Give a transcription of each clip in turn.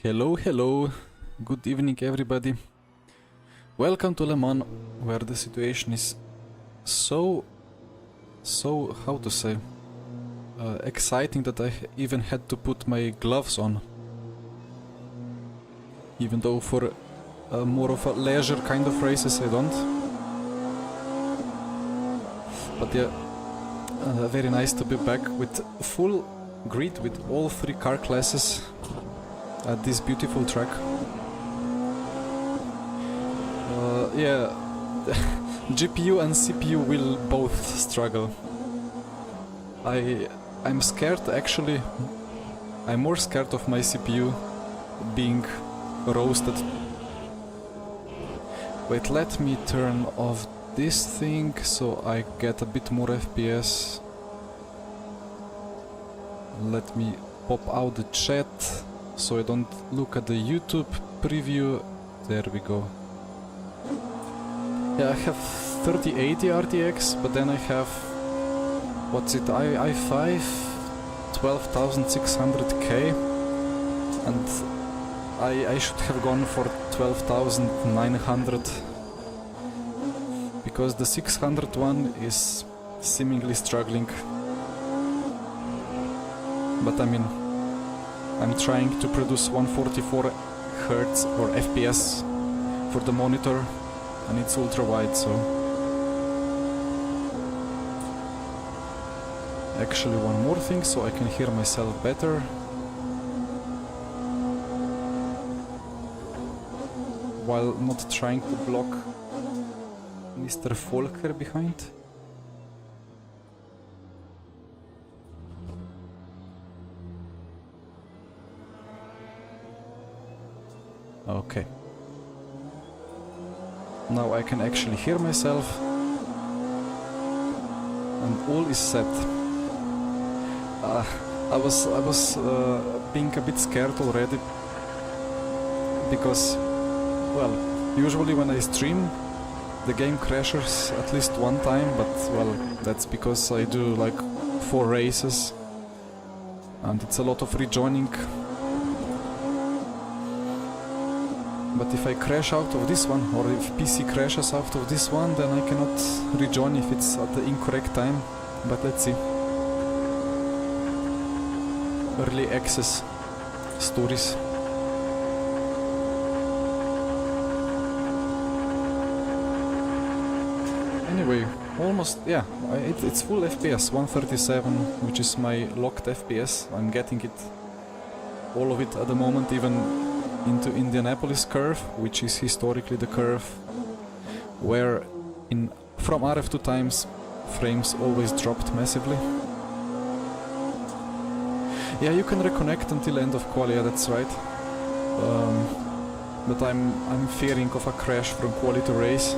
Hello, hello. Good evening, everybody. Welcome to LMU, where the situation is so how to say, exciting that I even had to put my gloves on. Even though for more of a leisure kind of races I don't. But yeah, very nice to be back with full grid with all three car classes at this beautiful track. Yeah, GPU and CPU will both struggle. I'm scared actually. I'm more scared of my CPU being roasted. Wait, let me turn off this thing so I get a bit more FPS. Let me pop out the chat so I don't look at the YouTube preview. There we go. Yeah, I have 3080 RTX, but then I have, what's it, i5 12600K, and I should have gone for 12900 because the 600 one is seemingly struggling. But I mean, I'm trying to produce 144 Hz or FPS for the monitor, and it's ultra wide, so actually one more thing so I can hear myself better. While not trying to block Mr. Volker behind. Okay. Now I can actually hear myself, and all is set. I was being a bit scared already because, well, usually when I stream, the game crashes at least one time, but well, that's because I do like 4 races, and it's a lot of rejoining. But if I crash out of this one, or if PC crashes out of this one, then I cannot rejoin if it's at the incorrect time. But let's see. Early access stories. Anyway, almost, yeah, it's full FPS, 137, which is my locked FPS. I'm getting it, all of it at the moment, even into Indianapolis curve, which is historically the curve where from RF2 times frames always dropped massively. Yeah, you can reconnect until end of quali, yeah, that's right. But I'm fearing of a crash from quali to race.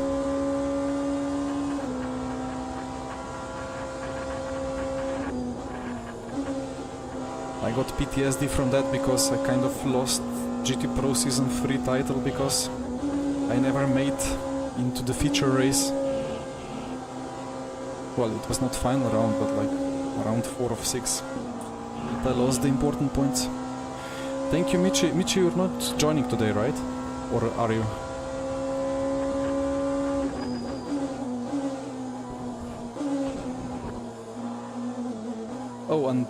I got PTSD from that because I kind of lost GT Pro Season 3 title because I never made into the feature race. Well, it was not final round, but like round 4 of 6. But I lost the important points. Thank you, Michi. Michi, you're not joining today, right? Or are you? Oh, and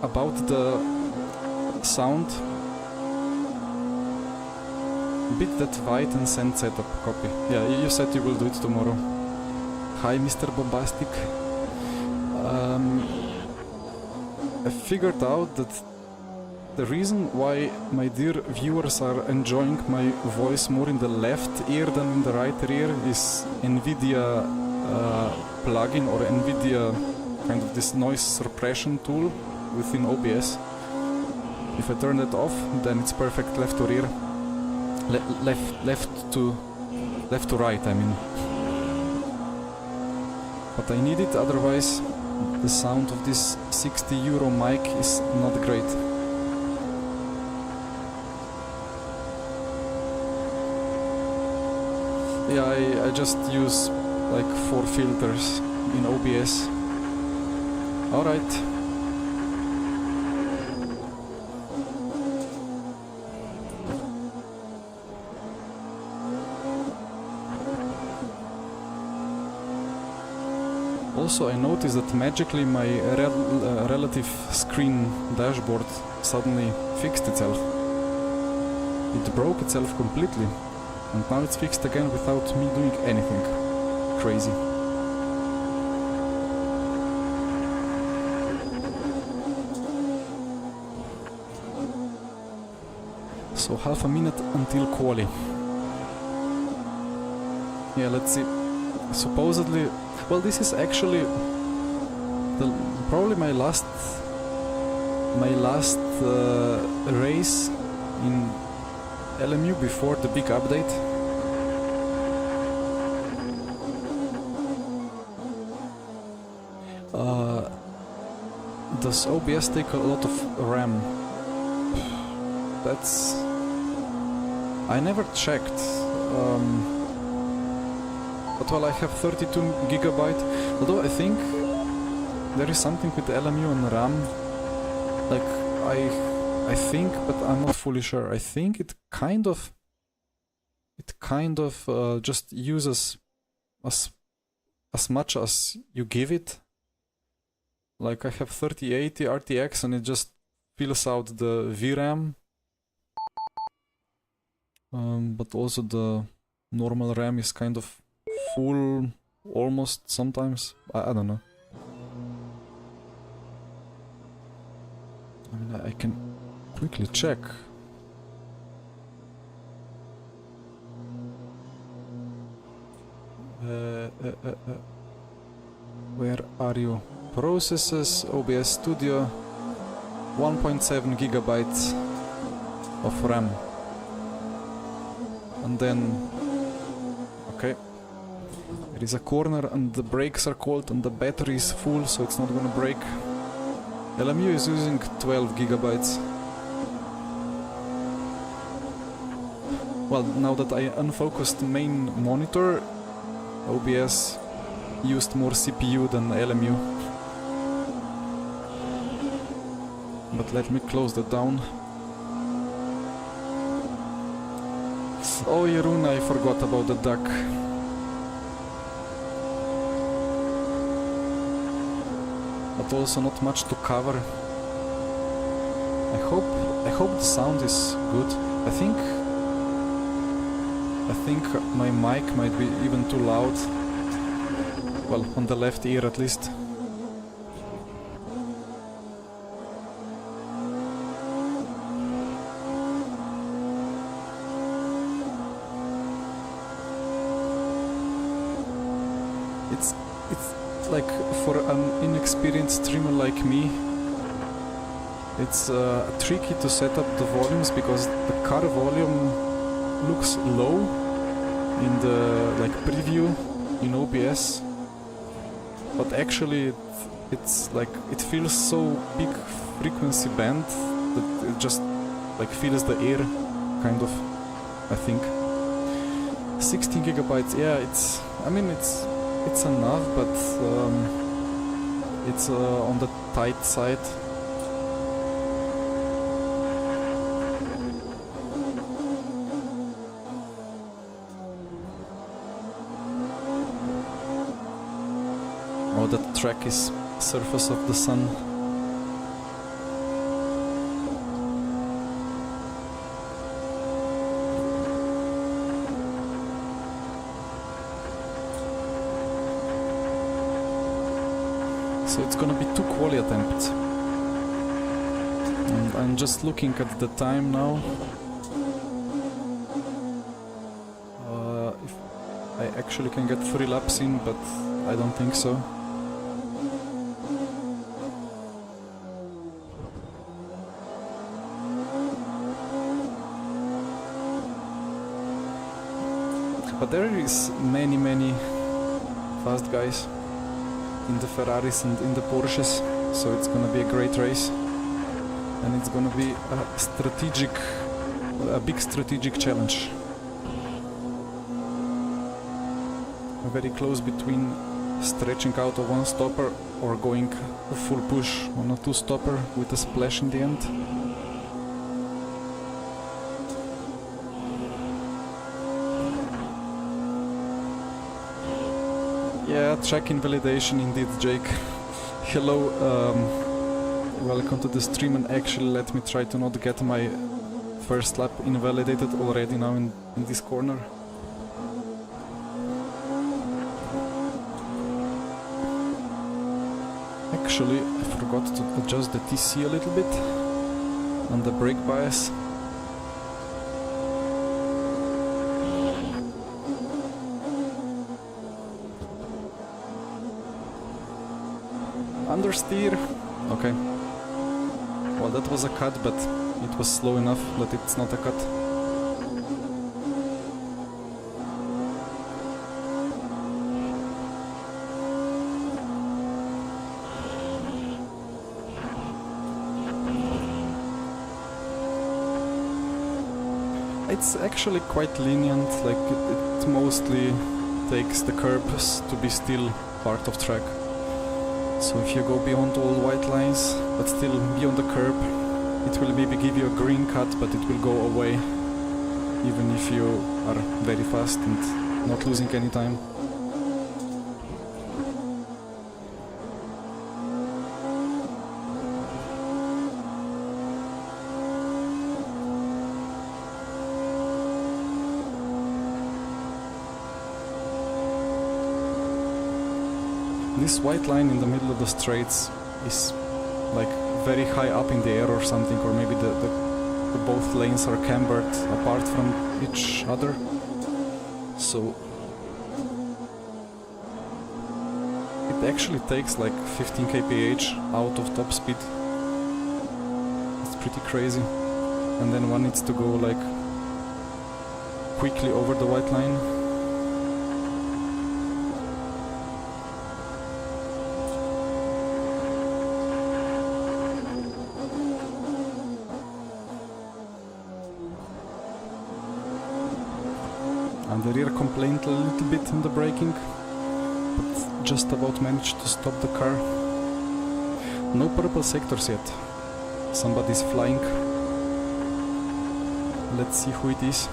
about the sound, bit that white and send setup copy. Yeah, you said you will do it tomorrow. Hi, Mr. Bombastic. I figured out that the reason why my dear viewers are enjoying my voice more in the left ear than in the right ear is NVIDIA plugin, or NVIDIA kind of this noise suppression tool within OBS. If I turn it off, then it's perfect left to rear, left to right, I mean. But I need it, otherwise the sound of this €60 mic is not great. Yeah, I just use like 4 filters in OBS. Alright. Also, I noticed that magically my relative screen dashboard suddenly fixed itself. It broke itself completely, and now it's fixed again without me doing anything crazy. So half a minute until quali. Yeah, let's see. Supposedly, well, this is actually probably my last race in LMU before the big update. Does OBS take a lot of RAM? That's... I never checked. But well, I have 32 gigabyte. Although I think there is something with the LMU and RAM. Like I think, but I'm not fully sure. I think it kind of just uses as much as you give it. Like I have 3080 RTX and it just fills out the VRAM. But also the normal RAM is kind of full, almost sometimes. I don't know. I mean, I can quickly check. Where are you? Processes, OBS Studio, 1.7 gigabytes of RAM. And then, okay, there is a corner and the brakes are cold and the battery is full, so it's not gonna break. LMU is using 12 gigabytes. Well, now that I unfocused main monitor, OBS used more CPU than LMU. But let me close that down. Oh, Jeroen, I forgot about the duck. But also not much to cover. I hope the sound is good. I think my mic might be even too loud. Well, on the left ear at least. It's like for an inexperienced streamer like me, it's tricky to set up the volumes because the car volume looks low in the like preview in OBS, but actually it's like it feels so big frequency band that it just like fills the air, kind of. I think 16 gigabytes. Yeah, I mean it's enough, but it's on the tight side. Oh, that track is Surface of the Sun. So it's gonna be 2 quali attempts. And I'm just looking at the time now. If I actually can get 3 laps in, but I don't think so. But there is many fast guys in the Ferraris and in the Porsches, so it's gonna be a great race, and it's gonna be a big strategic challenge. Very close between stretching out a 1-stopper or going a full push on a 2-stopper with a splash in the end. Yeah, track invalidation indeed, Jake. Hello, welcome to the stream, and actually let me try to not get my first lap invalidated already now in this corner. Actually, I forgot to adjust the TC a little bit and the brake bias. Understeer. Okay. Well, that was a cut, but it was slow enough that it's not a cut. It's actually quite lenient, like it mostly takes the curbs to be still part of track. So if you go beyond all white lines, but still beyond the curb, it will maybe give you a green cut, but it will go away, even if you are very fast and not losing any time. This white line in the middle of the straights is like very high up in the air or something, or maybe the both lanes are cambered apart from each other. So it actually takes like 15 kph out of top speed. It's pretty crazy. And then one needs to go like quickly over the white line. And the rear complained a little bit in the braking, but just about managed to stop the car. No purple sectors yet. Somebody's flying. Let's see who it is.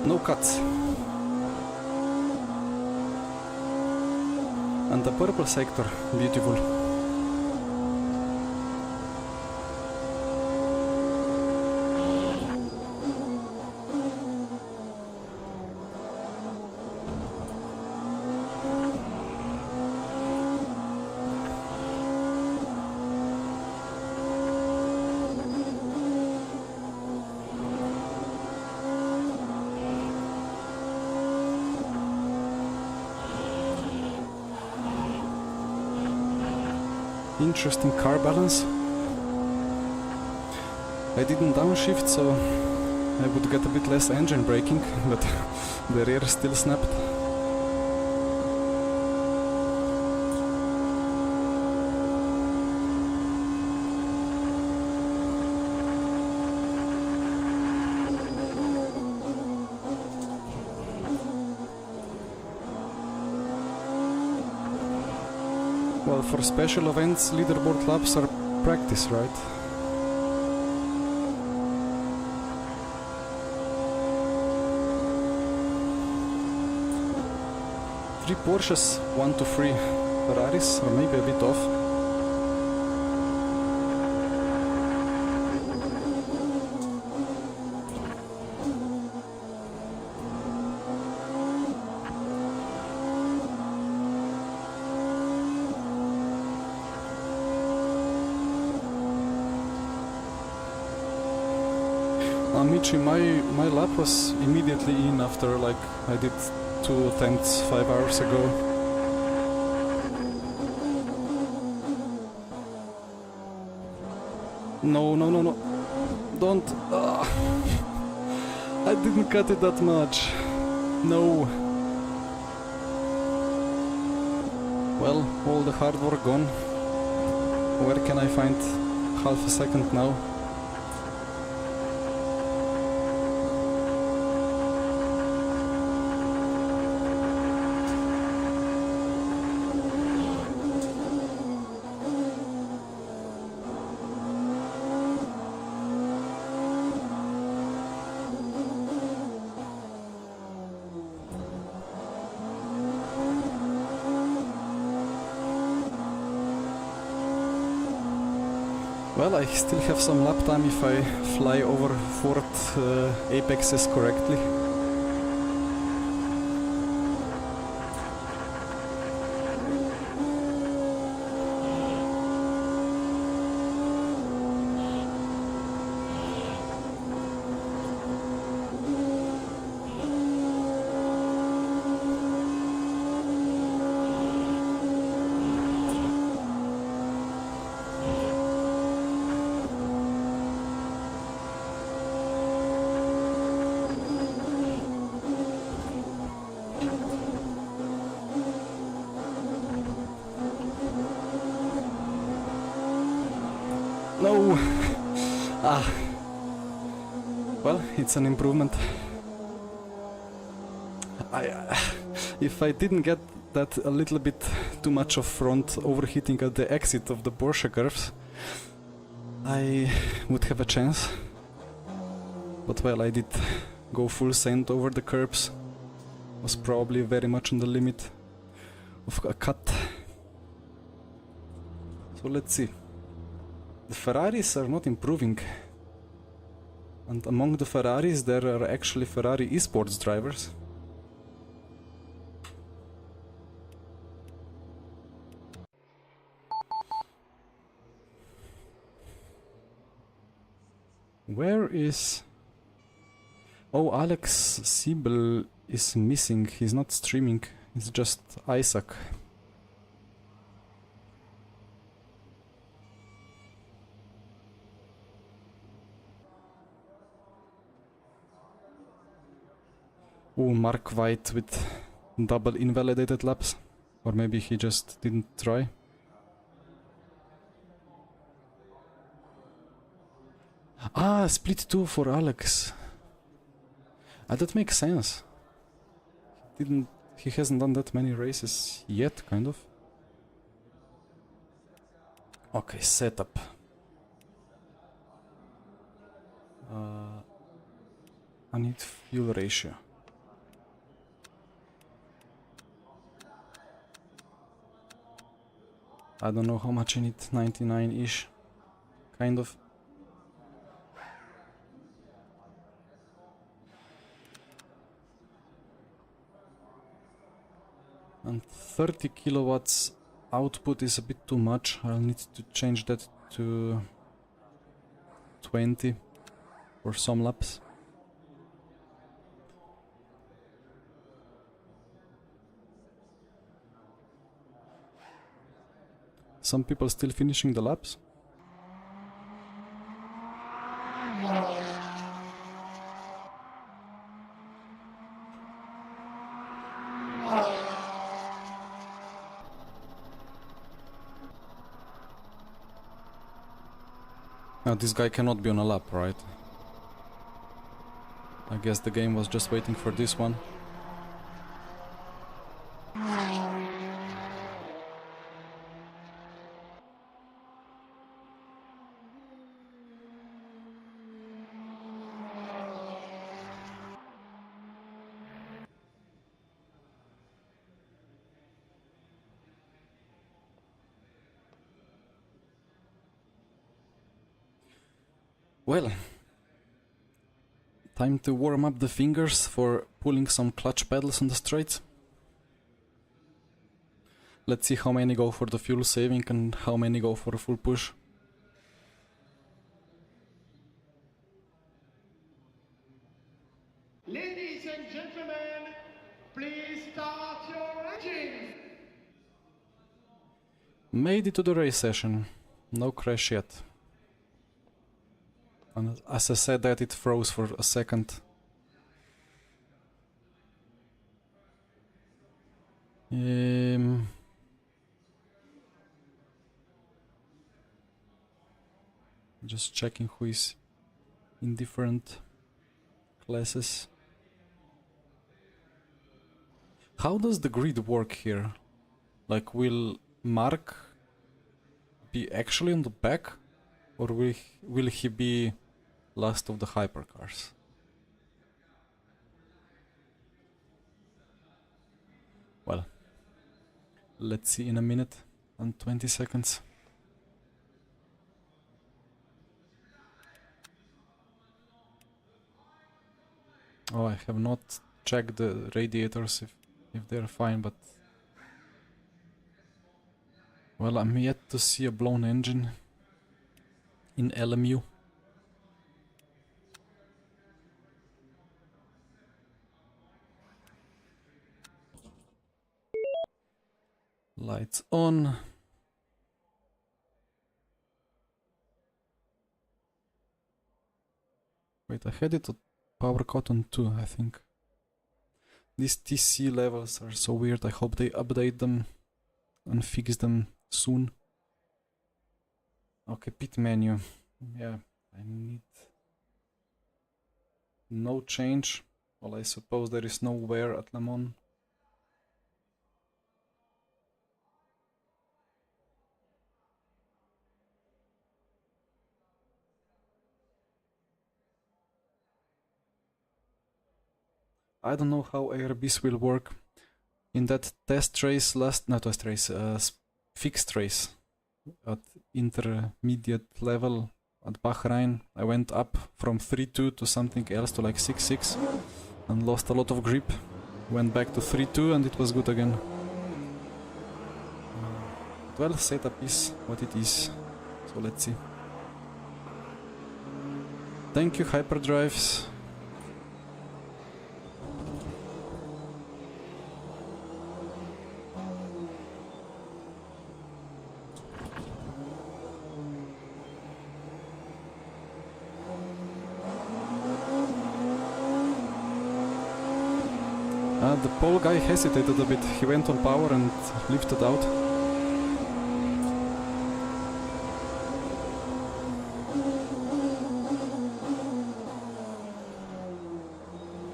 No cuts. And the purple sector, beautiful. Interesting car balance. I didn't downshift, so I would get a bit less engine braking, but the rear still snapped. Well, for special events, leaderboard laps are practice, right? Three Porsches, 1 to 3 Ferraris, or maybe a bit off. Amici, my lap was immediately in after like I did 2 attempts 5 hours ago. No, no, no, no. Don't. I didn't cut it that much. No. Well, all the hard work gone. Where can I find half a second now? Well, I still have some lap time if I fly over 4th apexes correctly. No! Well, it's an improvement. If I didn't get that a little bit too much of front overheating at the exit of the Porsche curves, I would have a chance. But well, I did go full send over the curbs. Was probably very much on the limit of a cut. So let's see. The Ferraris are not improving, and among the Ferraris there are actually Ferrari esports drivers. Where is... Oh, Alex Siebel is missing, he's not streaming, it's just Isaac. Oh, Mark White with double invalidated laps. Or maybe he just didn't try. Ah, split 2 for Alex. That makes sense. He hasn't done that many races yet, kind of. Okay, setup. I need fuel ratio. I don't know how much I need, 99-ish, kind of. And 30 kilowatts output is a bit too much, I'll need to change that to 20 for some laps. Some people still finishing the laps. Now this guy cannot be on a lap, right? I guess the game was just waiting for this one. Well, time to warm up the fingers for pulling some clutch pedals on the straights. Let's see how many go for the fuel saving and how many go for a full push. Made it to the race session. No crash yet. And as I said that, it froze for a second. Just checking who is in different classes. How does the grid work here? Like, will Mark be actually on the back, or will he be last of the hypercars? Well, let's see in a minute and 20 seconds. Oh, I have not checked the radiators if they're fine, but... Well, I'm yet to see a blown engine in LMU. Lights on. Wait, I had it at power cut on 2, I think. These TC levels are so weird. I hope they update them and fix them soon. Okay, pit menu. Yeah, I need no change. Well, I suppose there is no wear at Le Mans. I don't know how ARBs will work. In that test race fixed race at intermediate level at Bahrain, I went up from 3.2 to something else to like 6.6 and lost a lot of grip. Went back to 3.2 and it was good again. Well, setup is what it is, so let's see. Thank you, Hyperdrives. The pole guy hesitated a bit. He went on power and lifted out.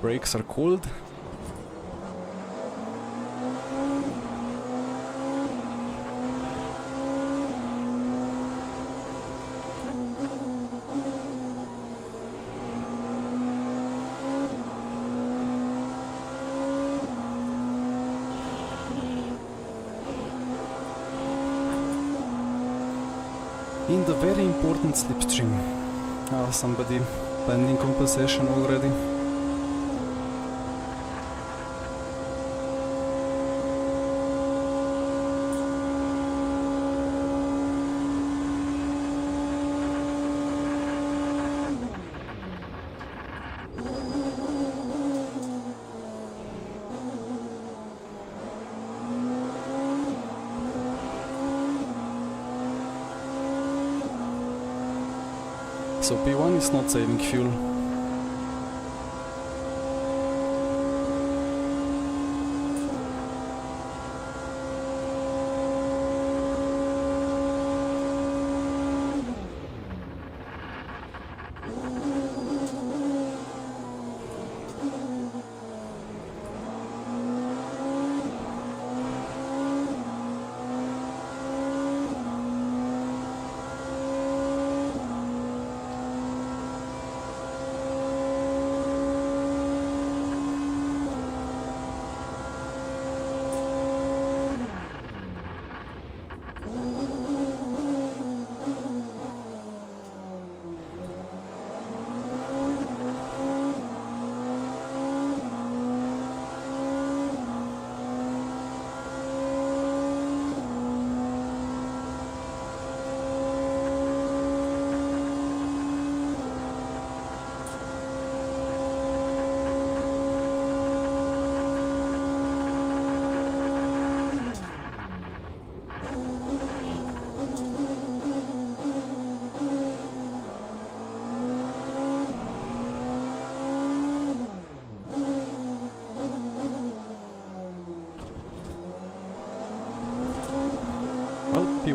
Brakes are cooled. In the very important slipstream. Somebody pending compensation already. So P1 is not saving fuel.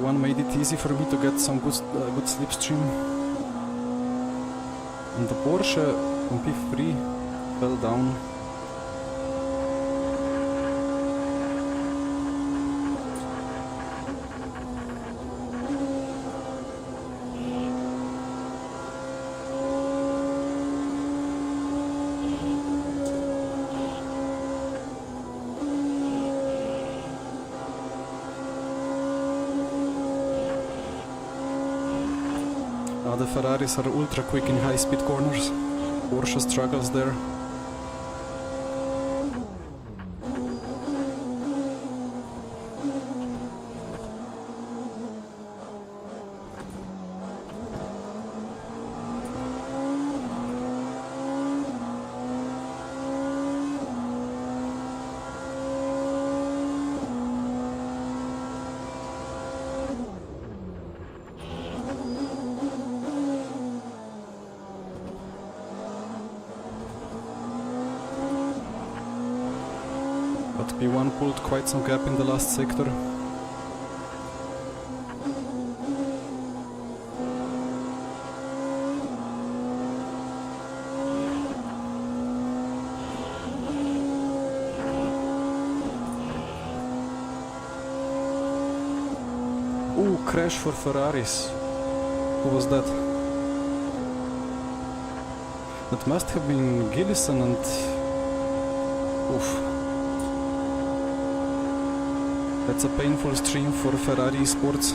FP1 made it easy for me to get some good slipstream. And the Porsche on P3 fell down. The Ferraris are ultra quick in high-speed corners. Porsche struggles there. P1 pulled quite some gap in the last sector. Ooh, crash for Ferraris. Who was that? That must have been Gillison and... Oof. That's a painful stream for Ferrari Sports.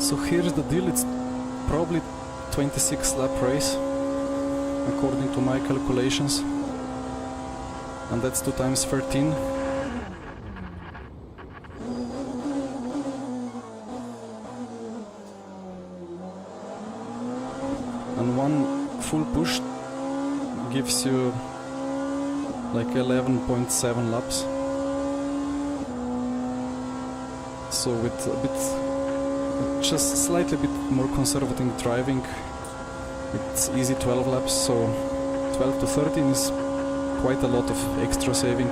So here's the deal, it's probably 26 lap race according to my calculations, and that's 2 times 13. And one full push gives you like 11.7 laps. So with a bit just slightly bit more conservative driving, it's easy 12 laps, so 12 to 13 is quite a lot of extra saving.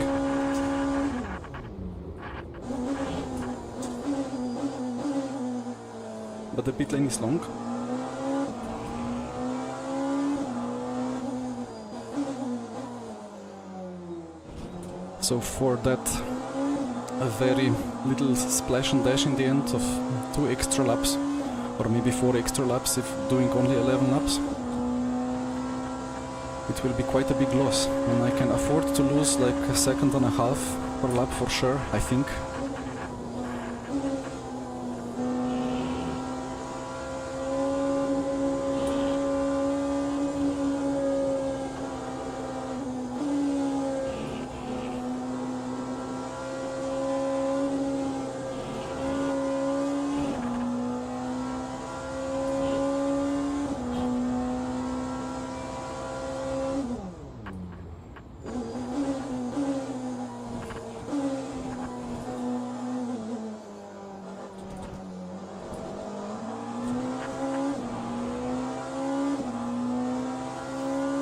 But the pit lane is long. So for that, a very little splash and dash in the end of 2 extra laps, or maybe 4 extra laps if doing only 11 laps, it will be quite a big loss, and I can afford to lose like a second and a half per lap for sure, I think.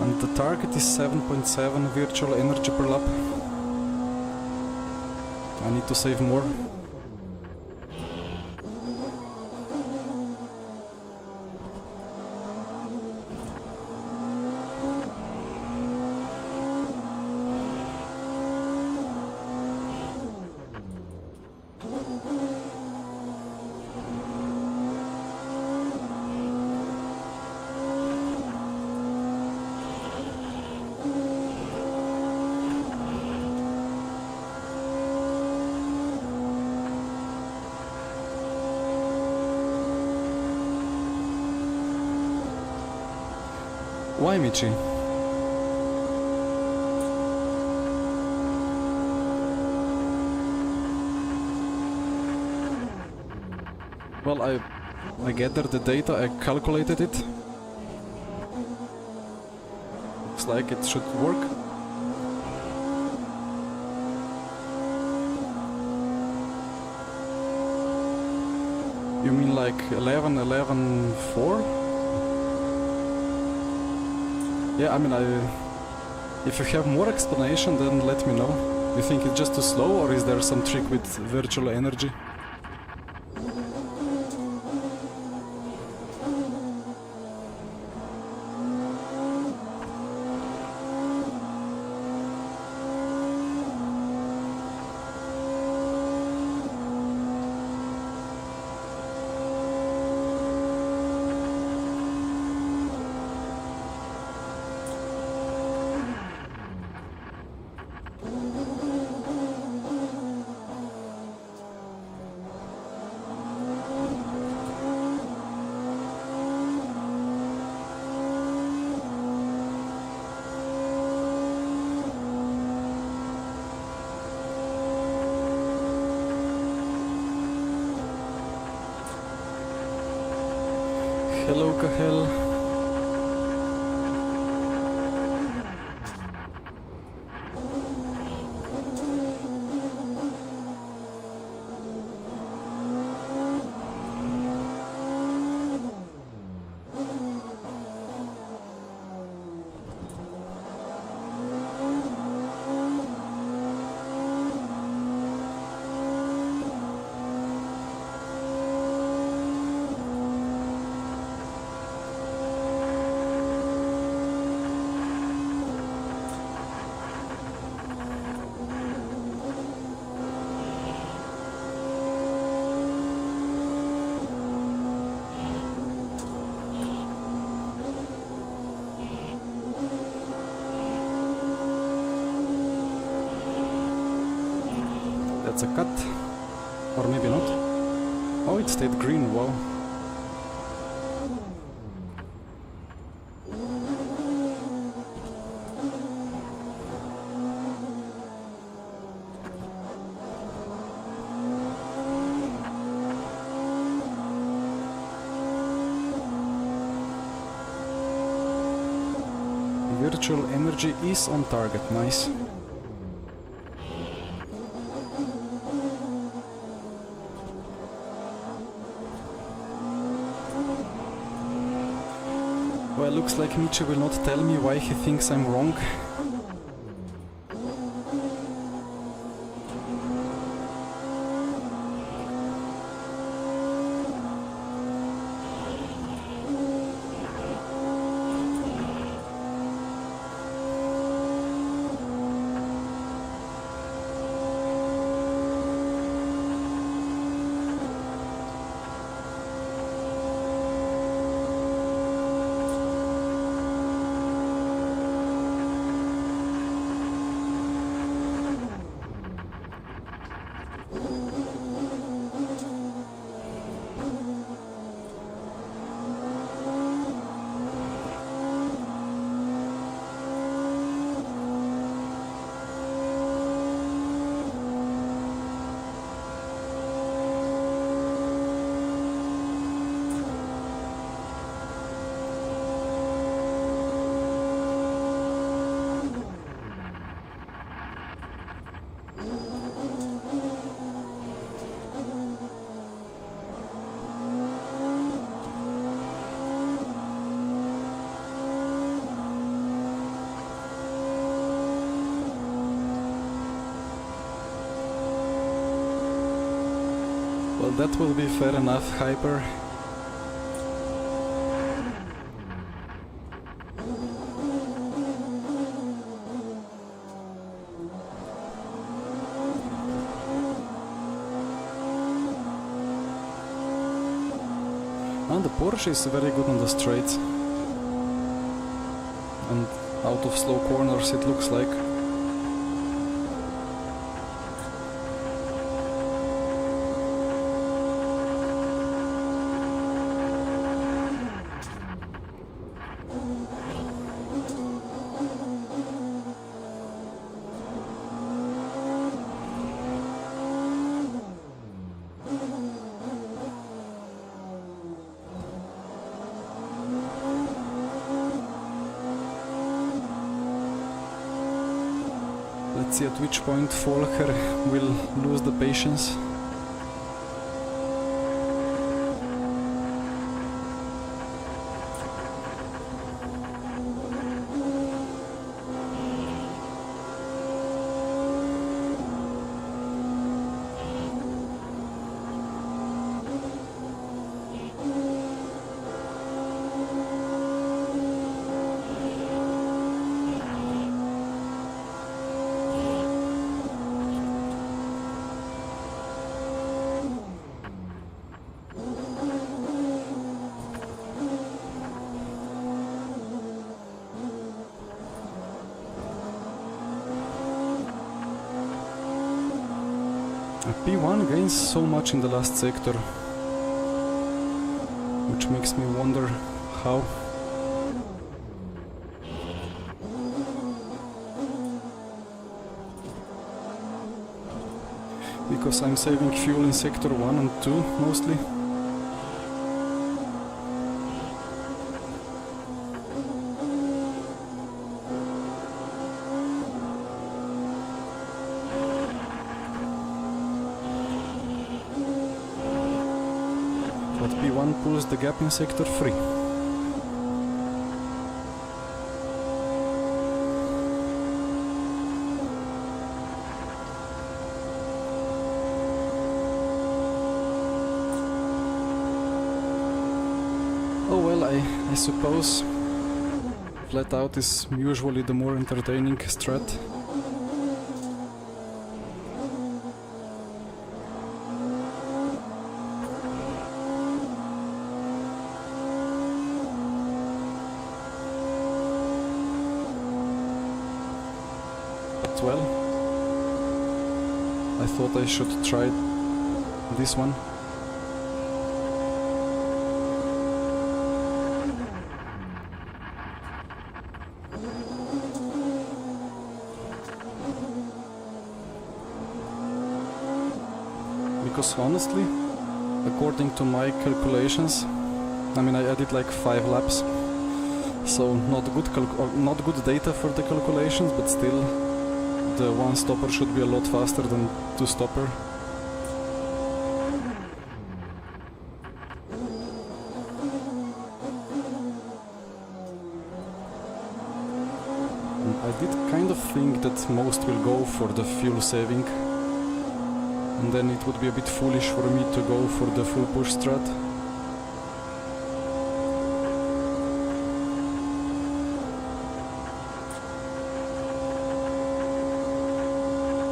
And the target is 7.7 virtual energy per lap. I need to save more. Why, Michi? Well, I gathered the data, I calculated it. Looks like it should work. You mean like 11, 11, 4? Yeah, I mean, if you have more explanation, then let me know. You think it's just too slow, or is there some trick with virtual energy? Hello, Kahel. That's a cut. Or maybe not. Oh, it stayed green, wow. Virtual energy is on target, nice. Well, looks like Michi will not tell me why he thinks I'm wrong. Well, that will be fair enough, Hyper. And the Porsche is very good on the straights. And out of slow corners it looks like. Let's see at which point Volker will lose the patience. P1 gains so much in the last sector, which makes me wonder how. Because I'm saving fuel in sector 1 and 2 mostly. But P1 pulls the gap in sector 3. Oh well, I suppose flat out is usually the more entertaining strat. But well, I thought I should try this one. Because honestly, according to my calculations, I mean I did like 5 laps, so not good data for the calculations, but still the one stopper should be a lot faster than two stopper. And I did kind of think that most will go for the fuel saving. And then it would be a bit foolish for me to go for the full push strat.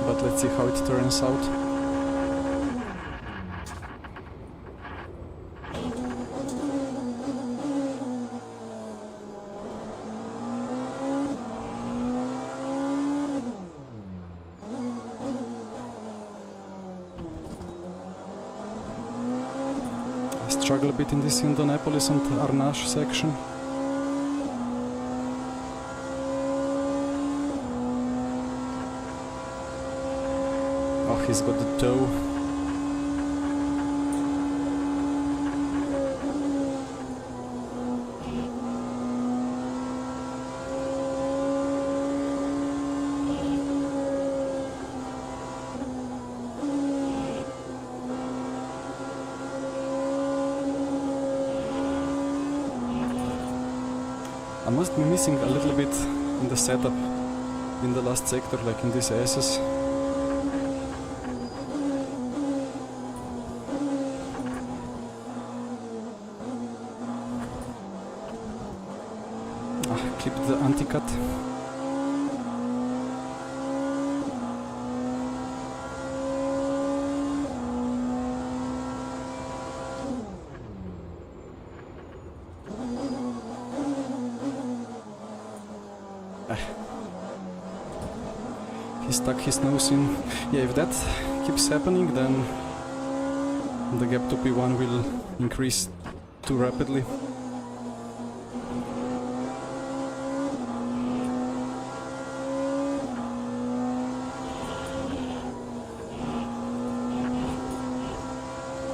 But let's see how it turns out. Struggle a bit in this Indianapolis and Arnache section. Oh, he's got the toe. I must be missing a little bit in the setup in the last sector, like in these S's. Clipped the anti-cut. He stuck his nose in. Yeah, if that keeps happening, then the gap to P1 will increase too rapidly.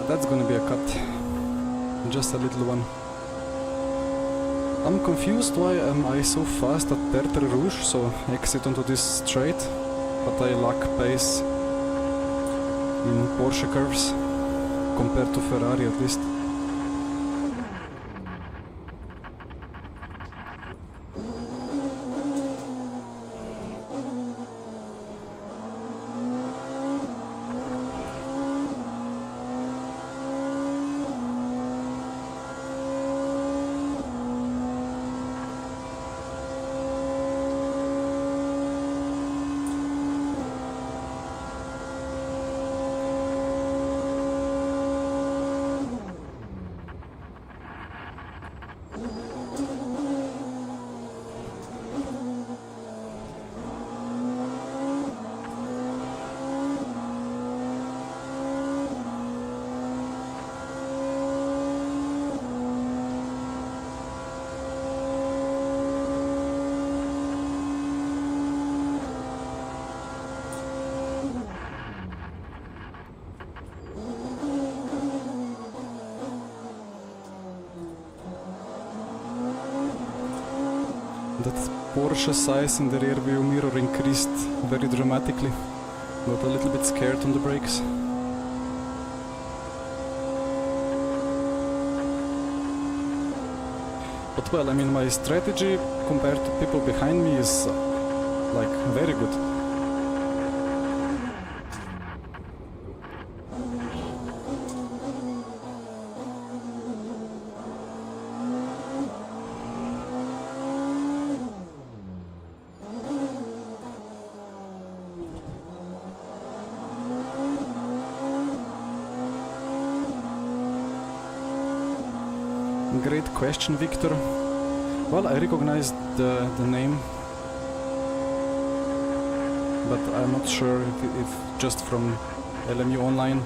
That's gonna be a cut, just a little one. I'm confused why am I so fast at Tertre Rouge, so exit onto this straight. but I lack pace in Porsche curves compared to Ferrari at least. That Porsche size in the rear view mirror increased very dramatically. Got a little bit scared on the brakes. But well, I mean, my strategy compared to people behind me is like very good. Great question, Victor. Well, I recognized the name, but I'm not sure if just from LMU Online.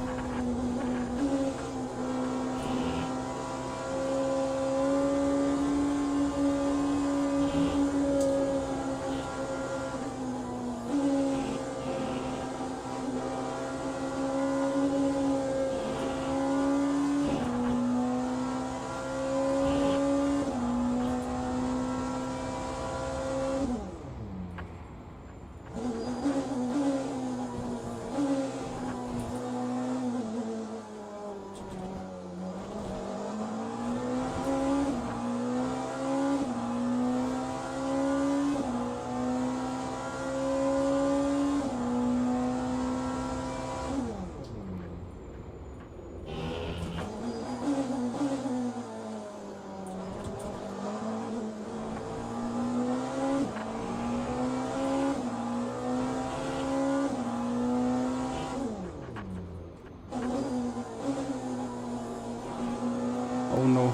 Oh no,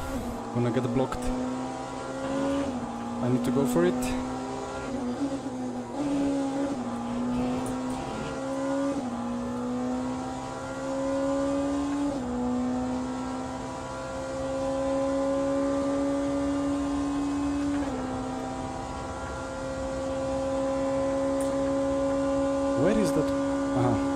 gonna get blocked. I need to go for it. Where is that? Aha.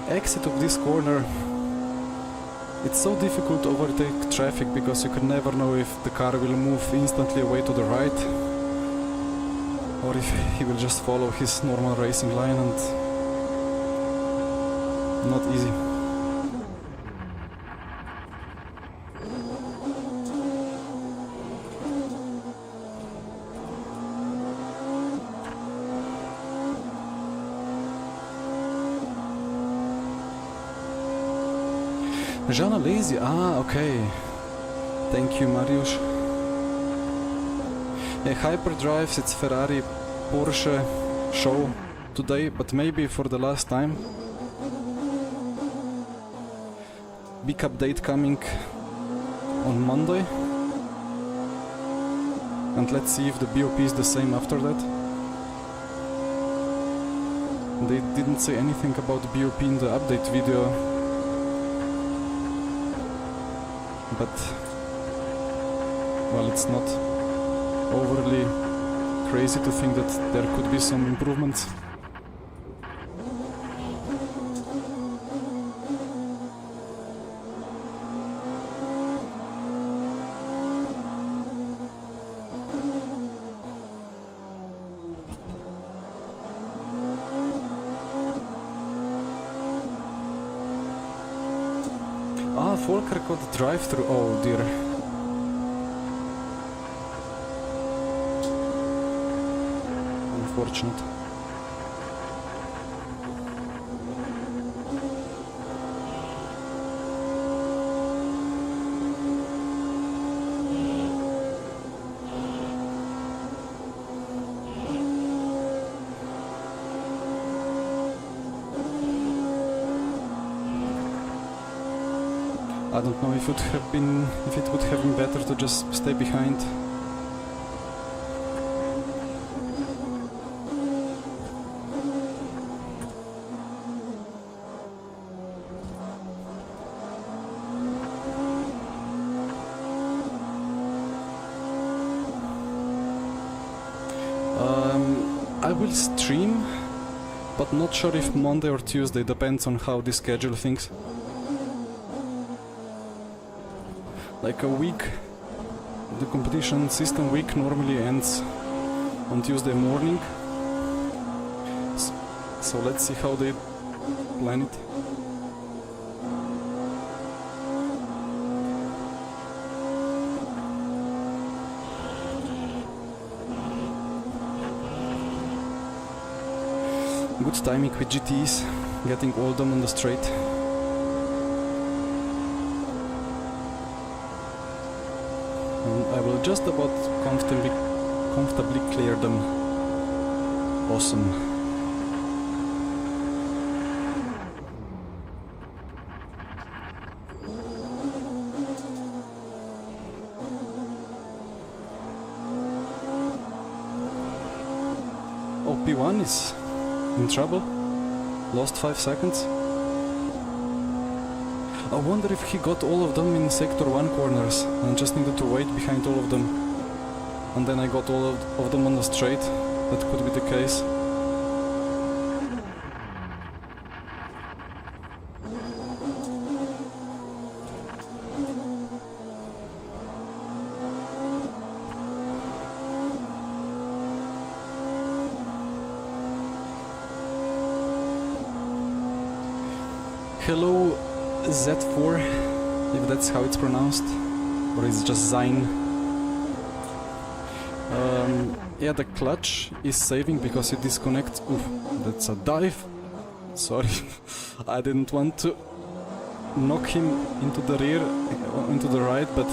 Exit of this corner. It's so difficult to overtake traffic because you can never know if the car will move instantly away to the right or if he will just follow his normal racing line, and not easy. Jana Lazy, okay. Thank you, Mariusz. Hyperdrives, it's Ferrari Porsche show today, but maybe for the last time. Big update coming on Monday. And let's see if the BOP is the same after that. They didn't say anything about the BOP in the update video. But, well, it's not overly crazy to think that there could be some improvements. Volker got drive-through. Oh dear. Unfortunate. I don't know if it would have been better to just stay behind. I will stream, but not sure if Monday or Tuesday, depends on how they schedule things. Like a week, the competition system week normally ends on Tuesday morning. So let's see how they plan it. Good timing with GTs, getting all of them on the straight. And I will just about comfortably clear them. Awesome. Oh, P1 is in trouble. Lost 5 seconds. I wonder if he got all of them in sector 1 corners and just needed to wait behind all of them. And then I got all of them on the straight. That could be the case. Hello Z4, if that's how it's pronounced, or is it just Zine? Yeah, the clutch is saving because you disconnect. Oof, that's a dive. Sorry, I didn't want to knock him into the rear, into the right, but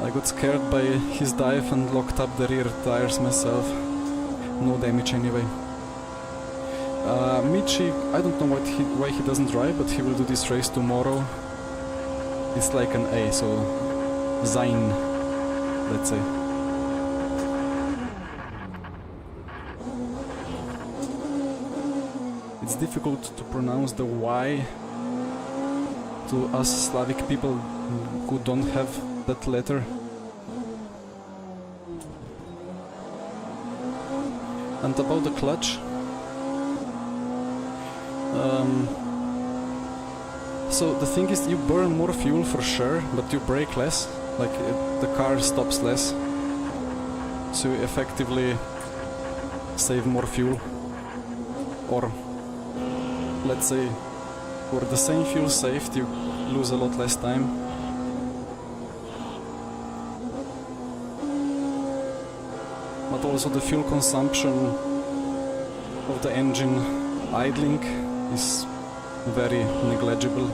I got scared by his dive and locked up the rear tires myself. No damage anyway. Michi, I don't know why he doesn't drive, but he will do this race tomorrow. It's like an A, so Zine, let's say. It's difficult to pronounce the Y to us Slavic people who don't have that letter. And about the clutch, so the thing is, you burn more fuel for sure, but you brake less, like the car stops less, so you effectively save more fuel. Or let's say for the same fuel saved you lose a lot less time. But also the fuel consumption of the engine idling is very negligible.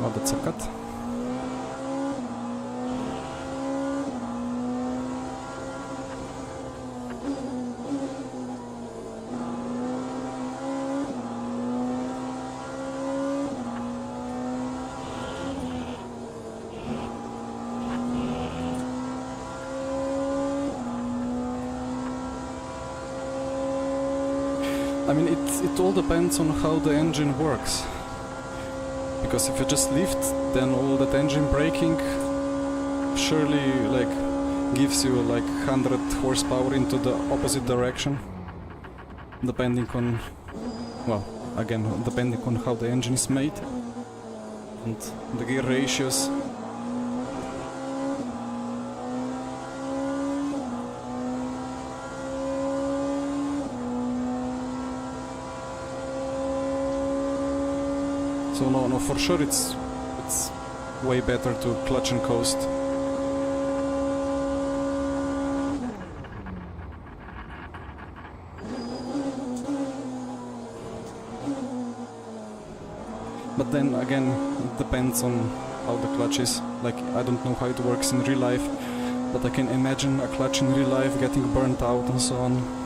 Oh, that's a cut. I mean, it all depends on how the engine works. Because if you just lift, then all that engine braking surely like gives you like 100 horsepower into the opposite direction, depending on, well, again, depending on how the engine is made and the gear ratios. So no, for sure it's way better to clutch and coast. But then again, it depends on how the clutch is. Like, I don't know how it works in real life, but I can imagine a clutch in real life getting burnt out and so on.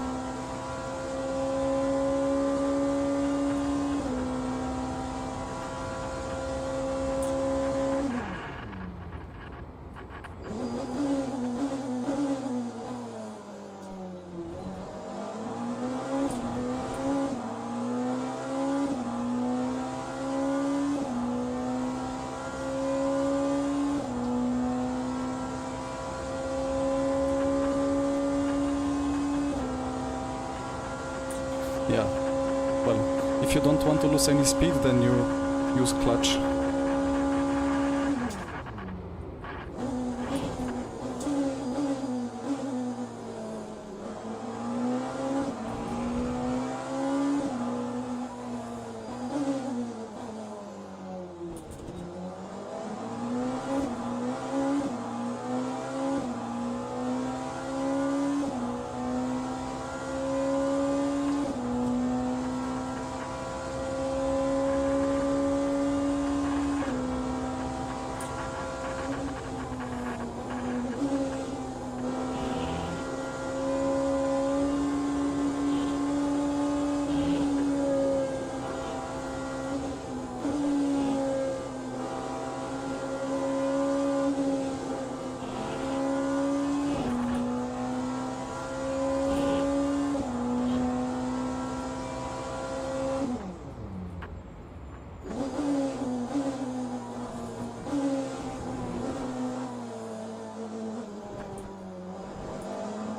Yeah, well, if you don't want to lose any speed, then you use clutch.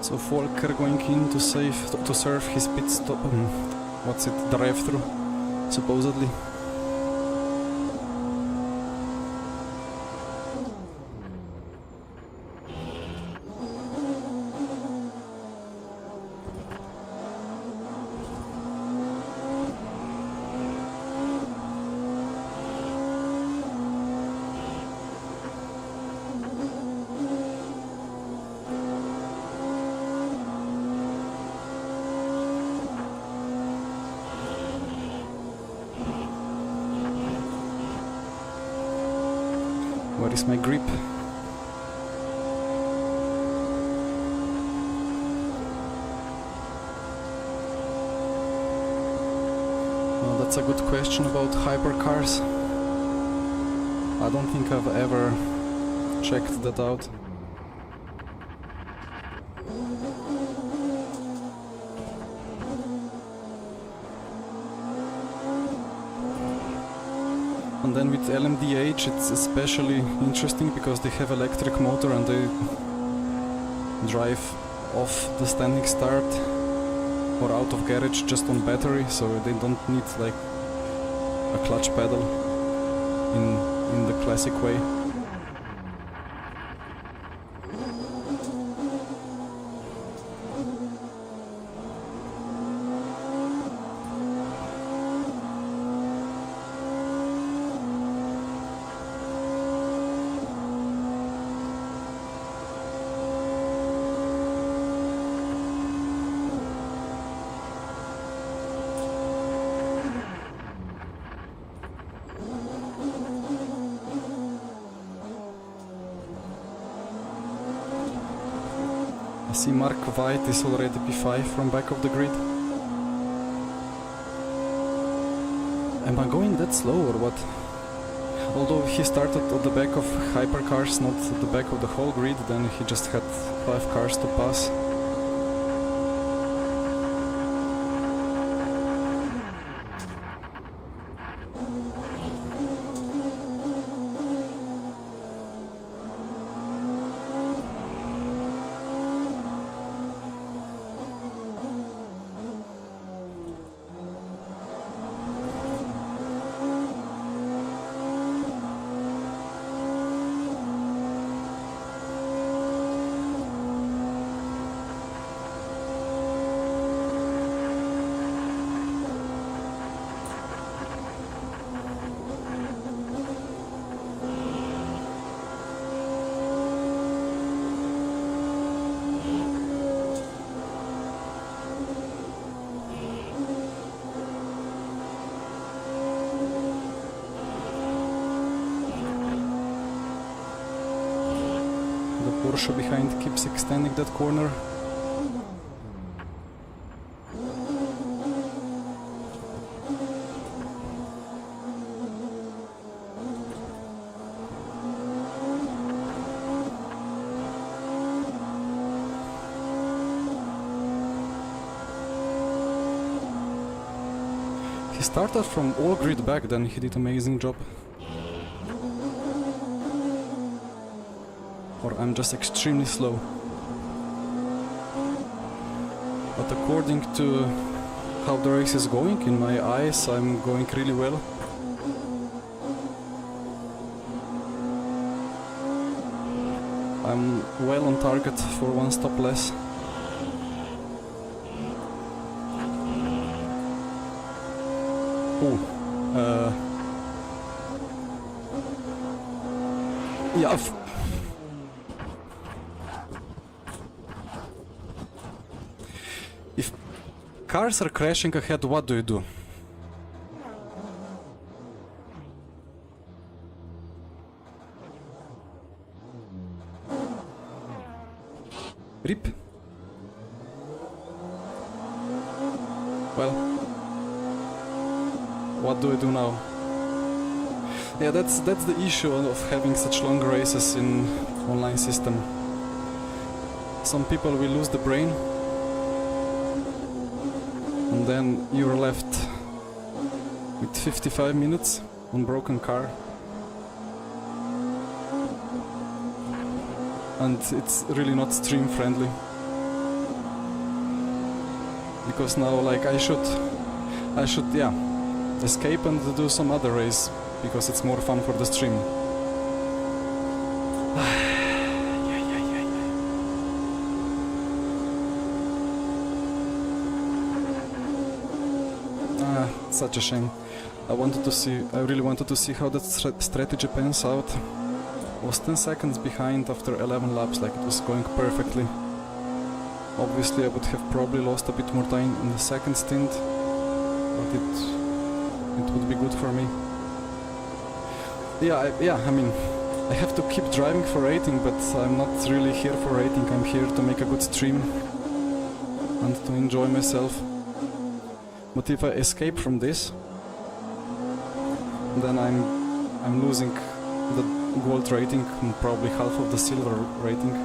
So Volker going in to serve his pit stop, what's it, drive-through, supposedly. Where is my grip? Well, that's a good question about hypercars. I don't think I've ever checked that out. And then with LMDH it's especially interesting because they have electric motor and they drive off the standing start or out of garage just on battery, so they don't need like a clutch pedal in the classic way. I see Mark White is already P5 from back of the grid. Am I going that slow or what? Although he started at the back of hypercars, not at the back of the whole grid, then he just had 5 cars to pass. Porsche behind keeps extending that corner. He started from all grid back, then he did amazing job. Or I'm just extremely slow. But according to how the race is going, in my eyes I'm going really well. I'm well on target for one stop less. Oh, yeah. If cars are crashing ahead, what do you do? Rip. Well, what do I do now? Yeah, that's the issue of having such long races in online system. Some people will lose the brain, and then you're left with 55 minutes on broken car. And it's really not stream friendly. Because now, like, I should, yeah, escape and do some other race, because it's more fun for the stream. Such a shame. I really wanted to see how that strategy pans out. I was 10 seconds behind after 11 laps, like it was going perfectly. Obviously I would have probably lost a bit more time in the second stint, but it would be good for me. Yeah, I mean, I have to keep driving for rating, but I'm not really here for rating. I'm here to make a good stream and to enjoy myself. But if I escape from this, then I'm losing the gold rating and probably half of the silver rating.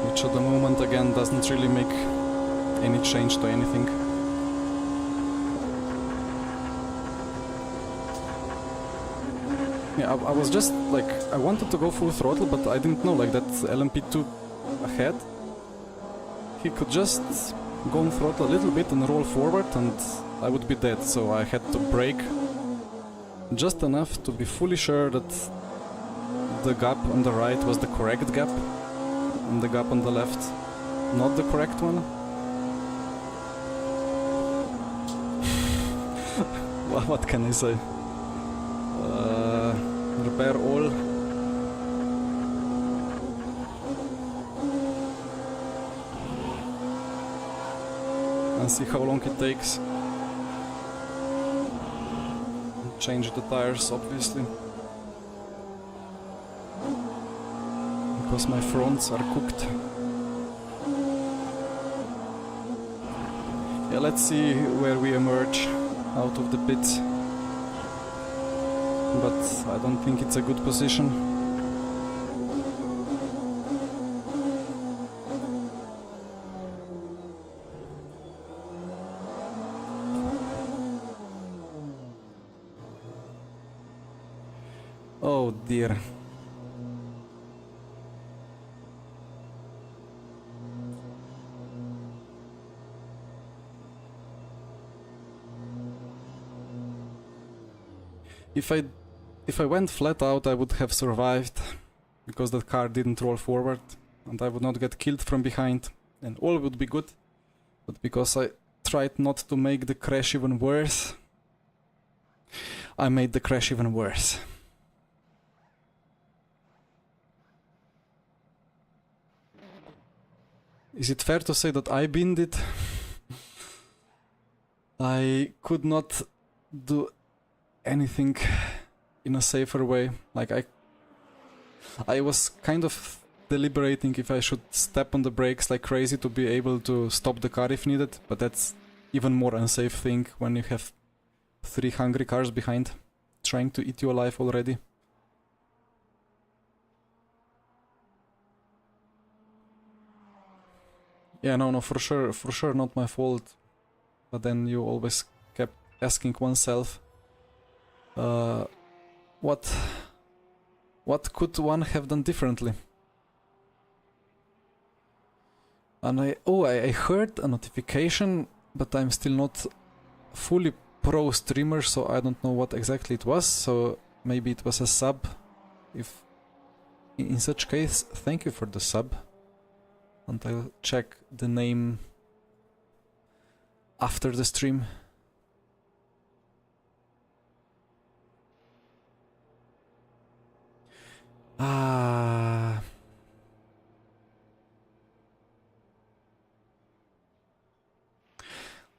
Which at the moment again doesn't really make any change to anything. Yeah, I was just like, I wanted to go full throttle, but I didn't know like that LMP2 ahead. He could just go on throttle a little bit and roll forward and I would be dead, so I had to brake just enough to be fully sure that the gap on the right was the correct gap and the gap on the left not the correct one. What can I say? Repair all. And see how long it takes. Change the tires, obviously, because my fronts are cooked. Yeah, let's see where we emerge out of the pits. But I don't think it's a good position. Oh dear. If I went flat out, I would have survived, because that car didn't roll forward, and I would not get killed from behind, and all would be good. But because I tried not to make the crash even worse, I made the crash even worse. Is it fair to say that I binned it? I could not do anything in a safer way. Like I was kind of deliberating if I should step on the brakes like crazy to be able to stop the car if needed, but that's even more unsafe thing when you have 3 hungry cars behind trying to eat you alive already. Yeah, no, for sure not my fault. But then you always kept asking oneself, what could one have done differently? And I heard a notification, but I'm still not fully pro streamer, so I don't know what exactly it was. So maybe it was a sub. If in such case, thank you for the sub. And I'll check the name after the stream.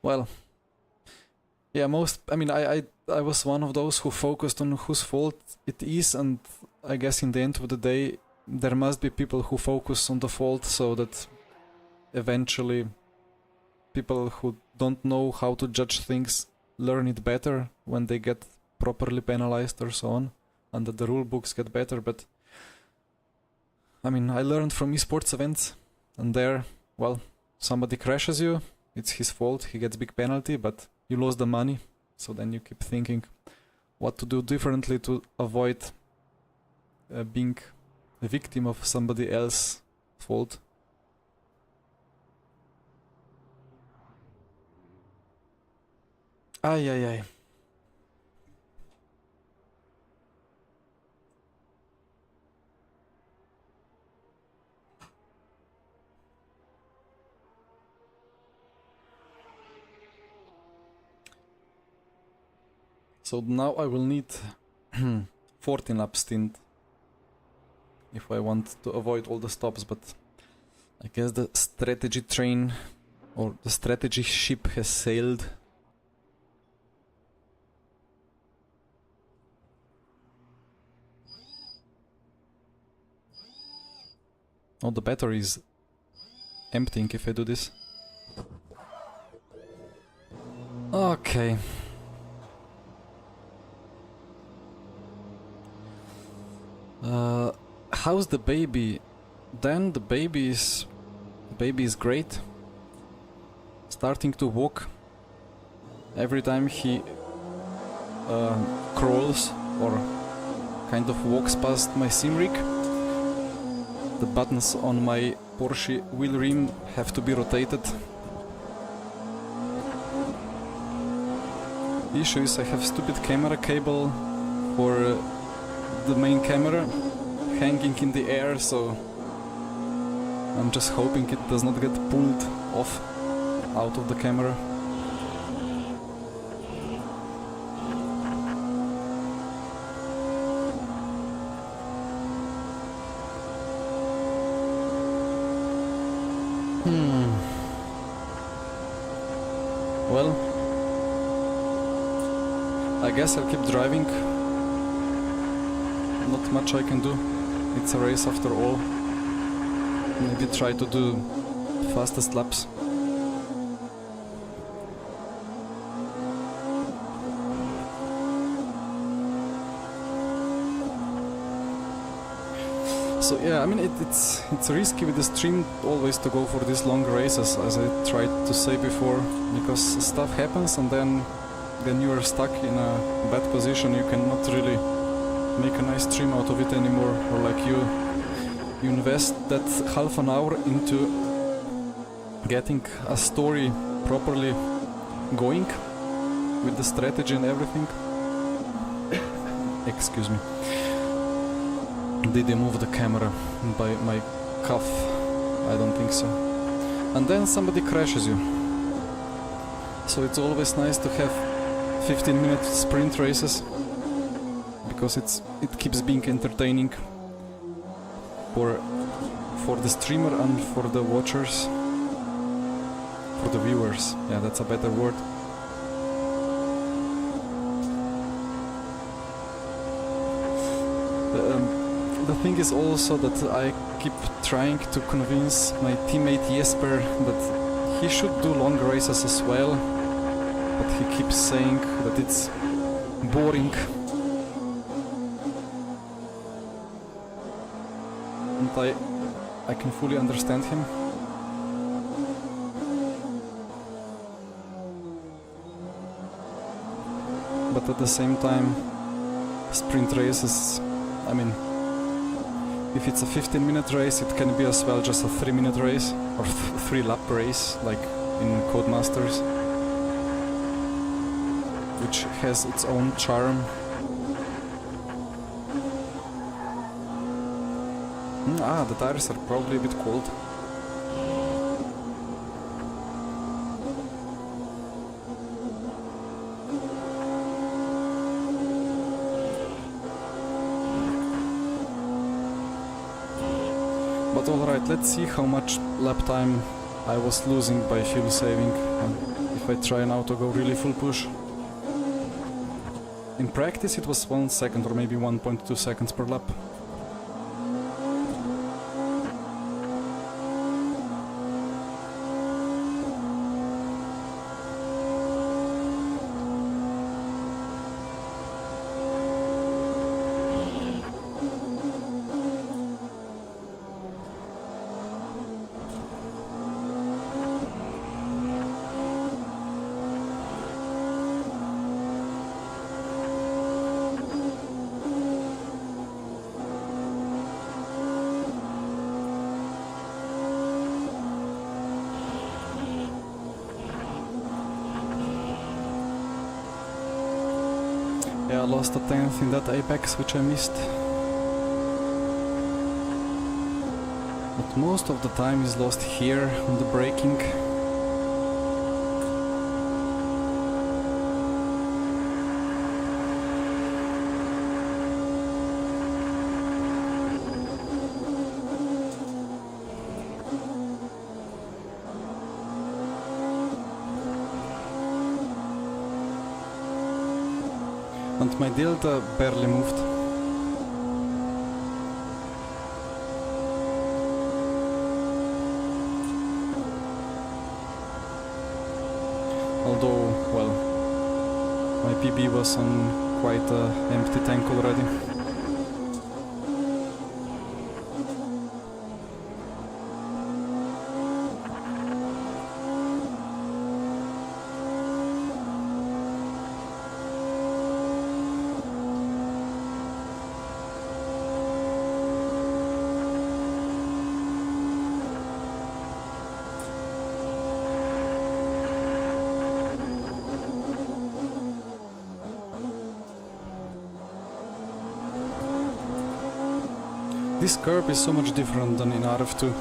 Well, yeah, I was one of those who focused on whose fault it is, and I guess in the end of the day, there must be people who focus on the fault so that eventually people who don't know how to judge things learn it better when they get properly penalized or so on, and that the rule books get better. But I learned from esports events, and there, well, somebody crashes you, it's his fault, he gets big penalty, but you lost the money, so then you keep thinking what to do differently to avoid being a victim of somebody else's fault. Ay. So now I will need 14 lap stint if I want to avoid all the stops, but I guess the strategy train or the strategy ship has sailed. Oh, the battery is emptying if I do this. Okay. How's the baby? Then the baby is great. Starting to walk. Every time he crawls or kind of walks past my sim rig, the buttons on my Porsche wheel rim have to be rotated. The issue is I have stupid camera cable for the main camera hanging in the air, so I'm just hoping it does not get pulled off out of the camera. Well, I guess I'll keep driving. Not much I can do. It's a race after all. Maybe try to do fastest laps. So yeah, it's risky with the stream always to go for these long races, as I tried to say before, because stuff happens and then you are stuck in a bad position. You cannot really make a nice stream out of it anymore, or like you invest that half an hour into getting a story properly going with the strategy and everything. Excuse me. Did you move the camera by my cuff? I don't think so. And then somebody crashes you. So it's always nice to have 15-minute sprint races, because it keeps being entertaining for the streamer and for the watchers, for the viewers. Yeah, that's a better word. The thing is also that I keep trying to convince my teammate Jesper that he should do long races as well, but he keeps saying that it's boring. And I can fully understand him. But at the same time, sprint races, I mean, if it's a 15-minute race, it can be as well just a 3-minute race or 3-lap race, like in Codemasters, which has its own charm. The tires are probably a bit cold. But alright, let's see how much lap time I was losing by fuel saving if I try now to go really full push. In practice it was 1 second or maybe 1.2 seconds per lap. Yeah, I lost a 10th in that apex, which I missed. But most of the time is lost here on the braking. And my delta barely moved. Although, well, my PB was on quite an empty tank already. This curb is so much different than in RF2.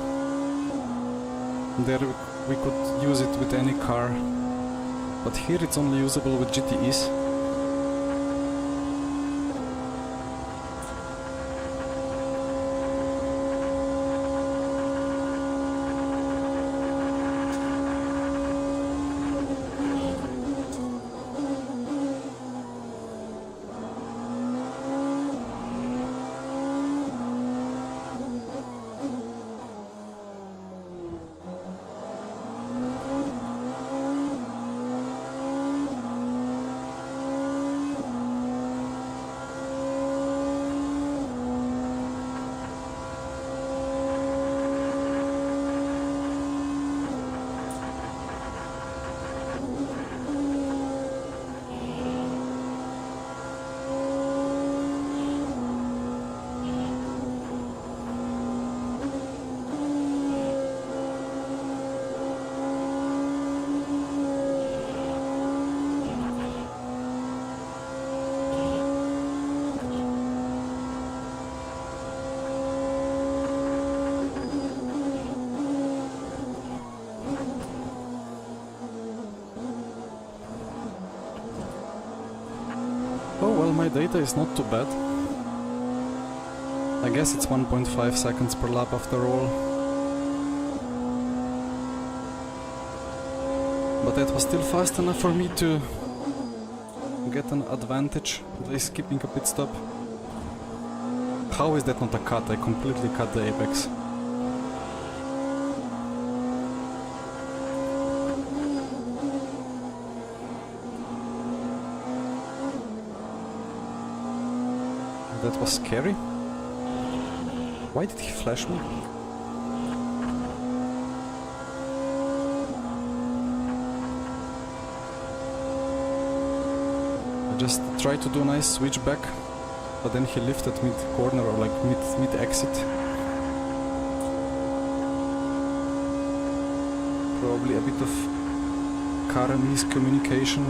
There we could use it with any car, but here it's only usable with GTEs. Oh well, my data is not too bad. I guess it's 1.5 seconds per lap after all. But that was still fast enough for me to get an advantage by skipping a pit stop. How is that not a cut? I completely cut the apex. That was scary. Why did he flash me? I just tried to do a nice switchback, but then he lifted mid-corner or like mid-exit. Probably a bit of car miscommunication.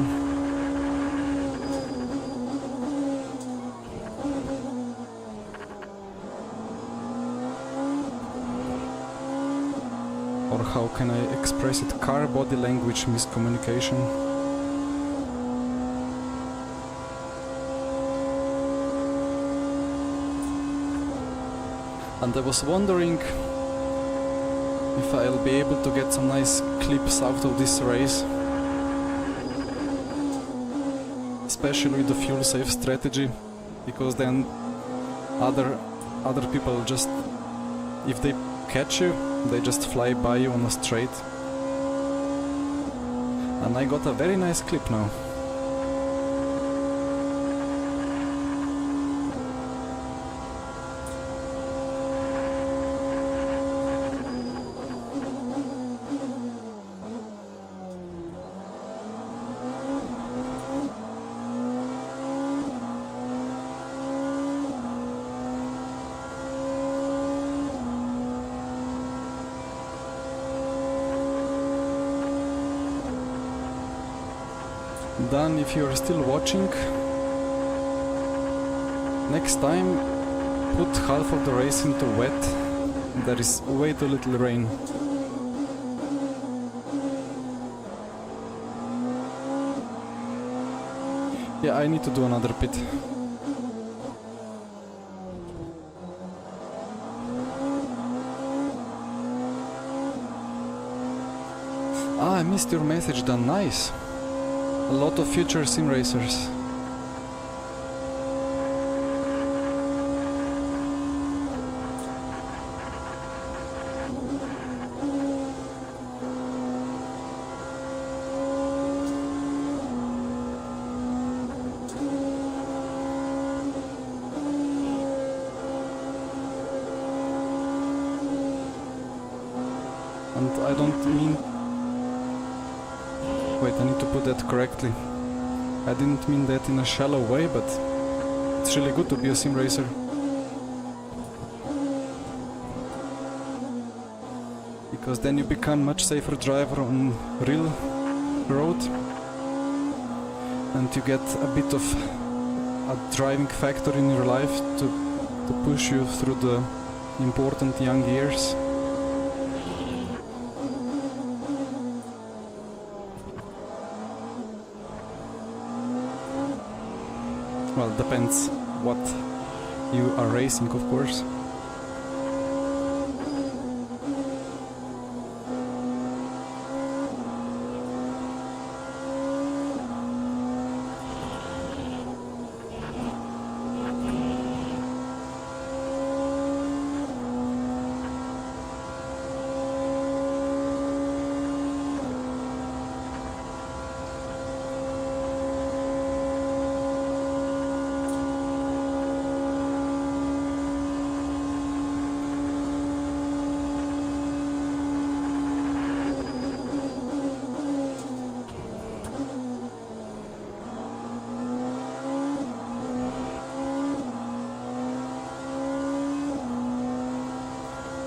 Or how can I express it? Car body language miscommunication. And I was wondering if I'll be able to get some nice clips out of this race. Especially with the fuel safe strategy, because then other people just, if they catch you, they just fly by you on a straight. And I got a very nice clip now. Then, if you are still watching, next time put half of the race into wet. There is way too little rain. Yeah, I need to do another pit. Ah, I missed your message, Dan. Nice. A lot of future sim racers. And I don't mean... Wait, I need to put that correctly. I didn't mean that in a shallow way, but it's really good to be a sim racer. Because then you become much safer driver on real road. And you get a bit of a driving factor in your life to push you through the important young years. Well, depends what you are racing, of course.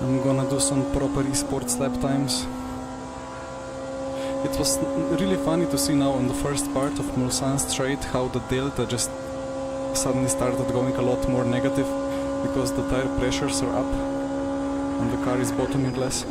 I'm gonna do some proper esports lap times. It was really funny to see now on the first part of Mulsanne Straight how the delta just suddenly started going a lot more negative because the tire pressures are up and the car is bottoming less.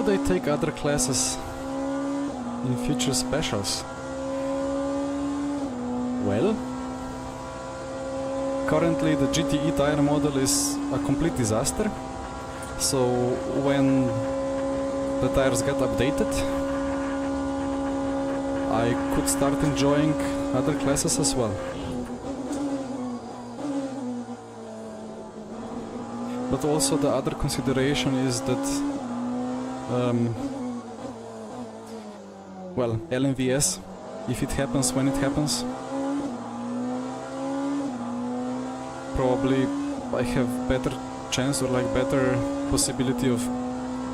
would I take other classes in future specials? Well, currently the GTE tire model is a complete disaster, so when the tires get updated, I could start enjoying other classes as well. But also the other consideration is that well, LMVS, if it happens when it happens, probably I have better chance or like better possibility of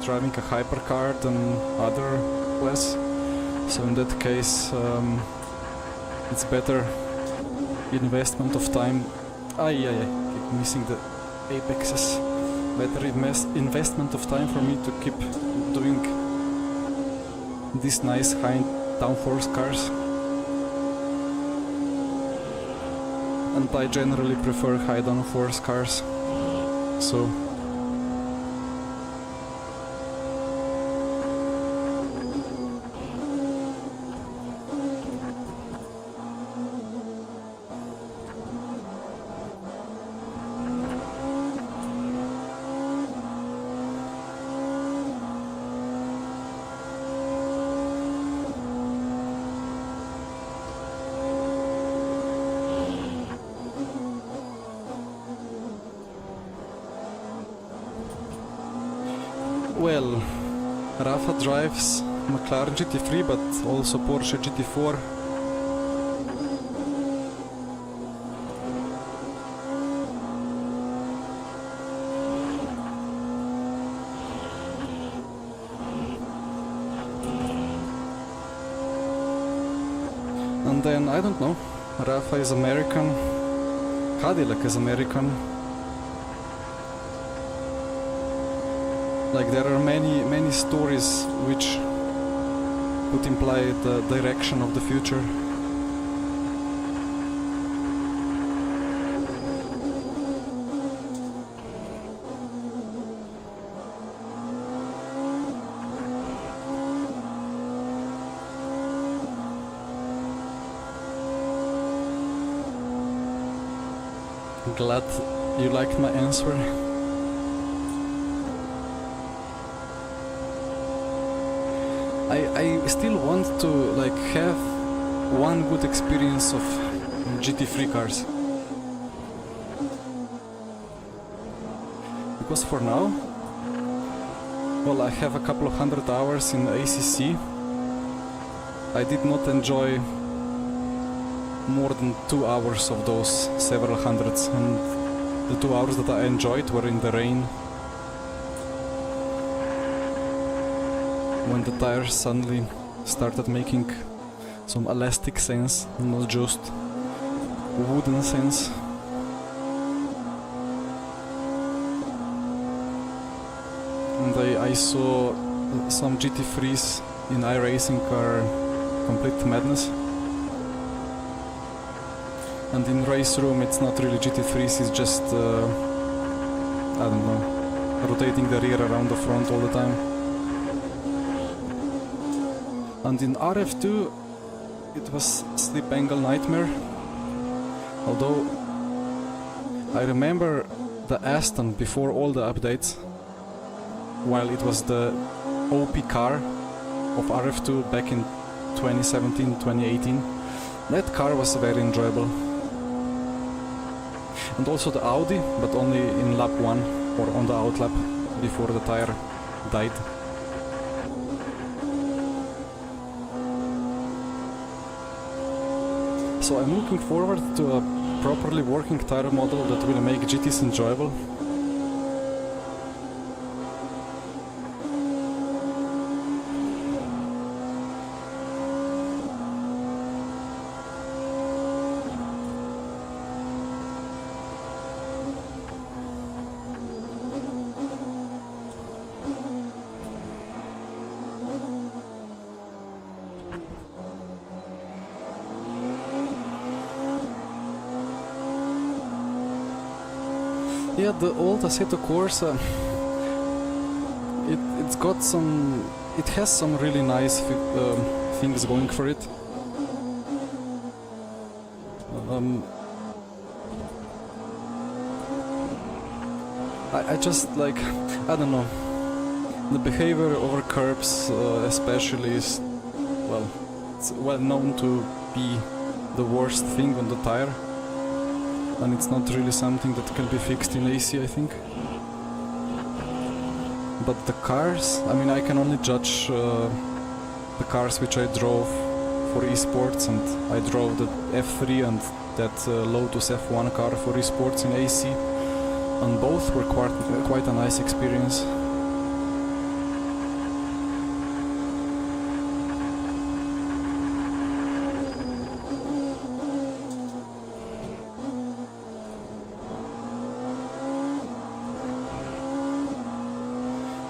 driving a hypercar than other class. So in that case, it's better investment of time. Keep missing the apexes. Better investment of time for me to keep doing these nice high downforce cars. And I generally prefer high downforce cars. So well, Rafa drives McLaren GT3 but also Porsche GT4. And then, I don't know, Rafa is American, Cadillac is American. Like there are many stories which could imply the direction of the future. Glad you liked my answer. I still want to like have one good experience of GT3 cars. Because for now, well, I have a couple of 100 hours in ACC. I did not enjoy more than 2 hours of those several hundreds, and the 2 hours that I enjoyed were in the rain, when the tires suddenly started making some elastic sense, not just wooden sense. And I saw some GT3s in iRacing are complete madness. And in race room it's not really GT3s, it's just, I don't know, rotating the rear around the front all the time. And in RF2 it was slip angle nightmare. Although I remember the Aston before all the updates, while it was the OP car of RF2 back in 2017, 2018, that car was very enjoyable. And also the Audi, but only in lap 1 or on the outlap before the tire died. So I'm looking forward to a properly working tire model that will make GTs enjoyable. Yeah, the old Assetto Corsa, it's got some, it has some really nice things going for it. I just like, I don't know, the behavior over curbs especially is, well, it's well known to be the worst thing on the tire, and it's not really something that can be fixed in AC, I think. But the cars, I mean, I can only judge the cars which I drove for esports, and I drove the F3 and that Lotus F1 car for esports in AC, and both were quite a nice experience.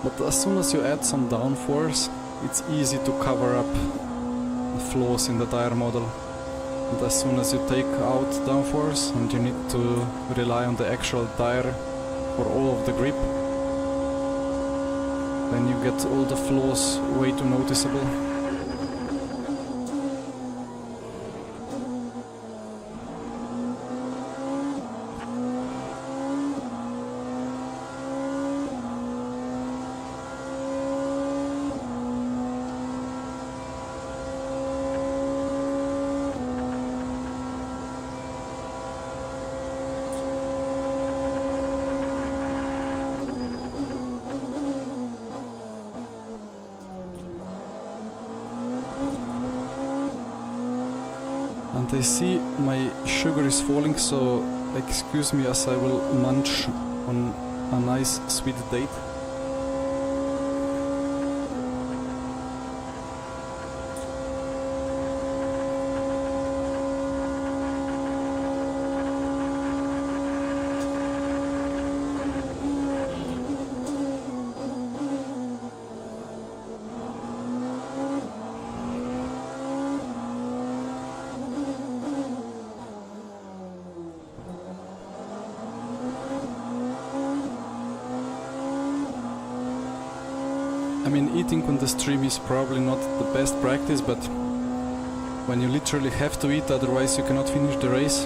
But as soon as you add some downforce, it's easy to cover up the flaws in the tire model. And as soon as you take out downforce and you need to rely on the actual tire for all of the grip, then you get all the flaws way too noticeable. And I see my sugar is falling, so excuse me as I will munch on a nice sweet date. I mean, eating on the stream is probably not the best practice, but when you literally have to eat, otherwise you cannot finish the race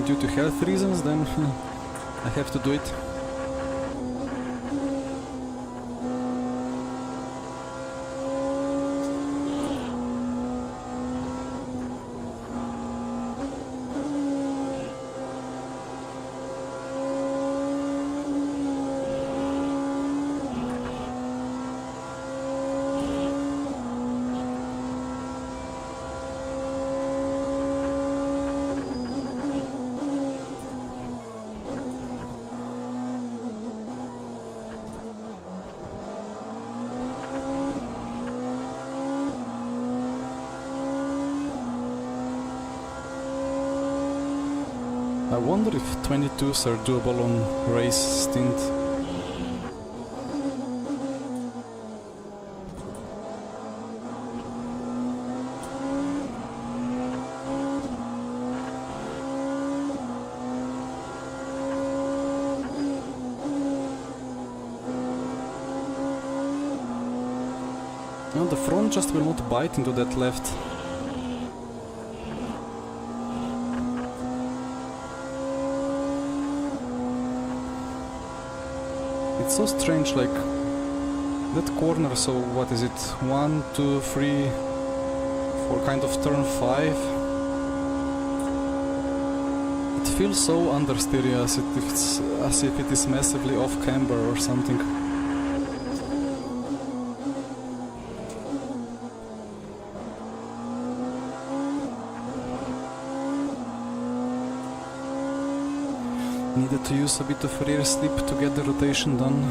due to health reasons, then I have to do it. I wonder if 22s are doable on race stint. No, the front just will not bite into that left. It's so strange, like that corner, so what is it, 1, 2, 3, for kind of turn 5. It feels so understeer, as if it is massively off camber or something. Needed to use a bit of rear slip to get the rotation done.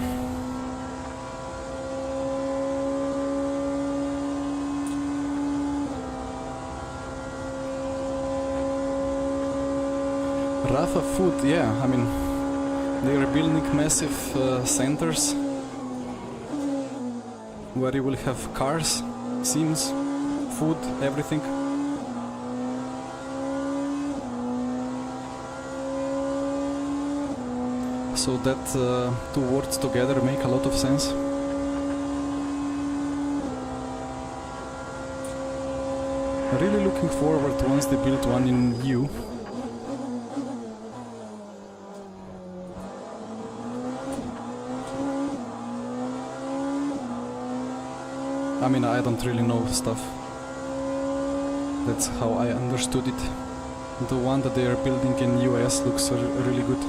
Rafa Food, yeah, I mean, they are building massive centers where you will have cars, seams, food, everything. So that two words together make a lot of sense. Really looking forward once they build one in U. I mean, I don't really know stuff. That's how I understood it. The one that they are building in US looks really good.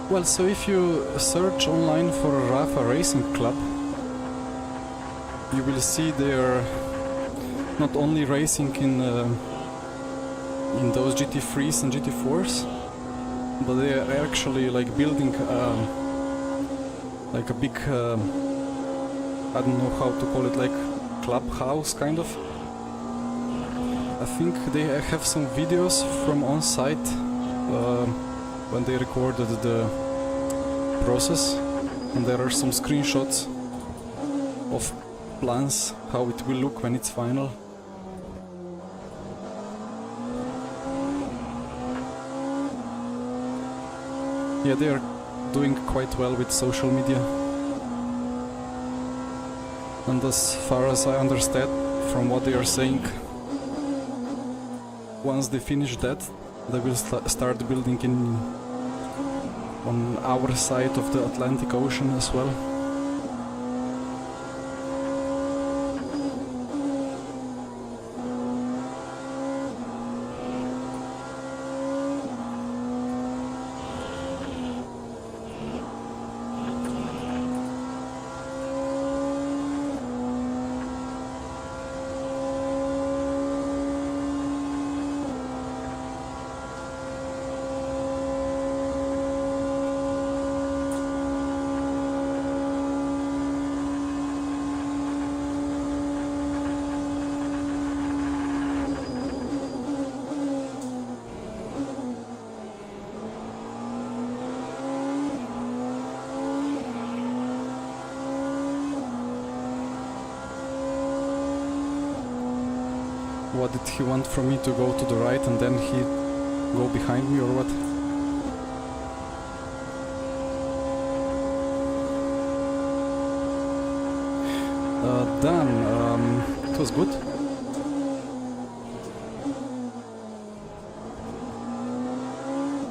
Well, so if you search online for Rafa Racing Club, you will see they are not only racing in those GT3s and GT4s, but they are actually like building like a big, I don't know how to call it, like clubhouse kind of. I think they have some videos from on site when they recorded the process, and there are some screenshots of plans how it will look when it's final. Yeah, they are doing quite well with social media, and as far as I understand from what they are saying, once they finish that, they will start building on our side of the Atlantic Ocean as well. What did he want from me, to go to the right and then he go behind me, or what? Done. It was good.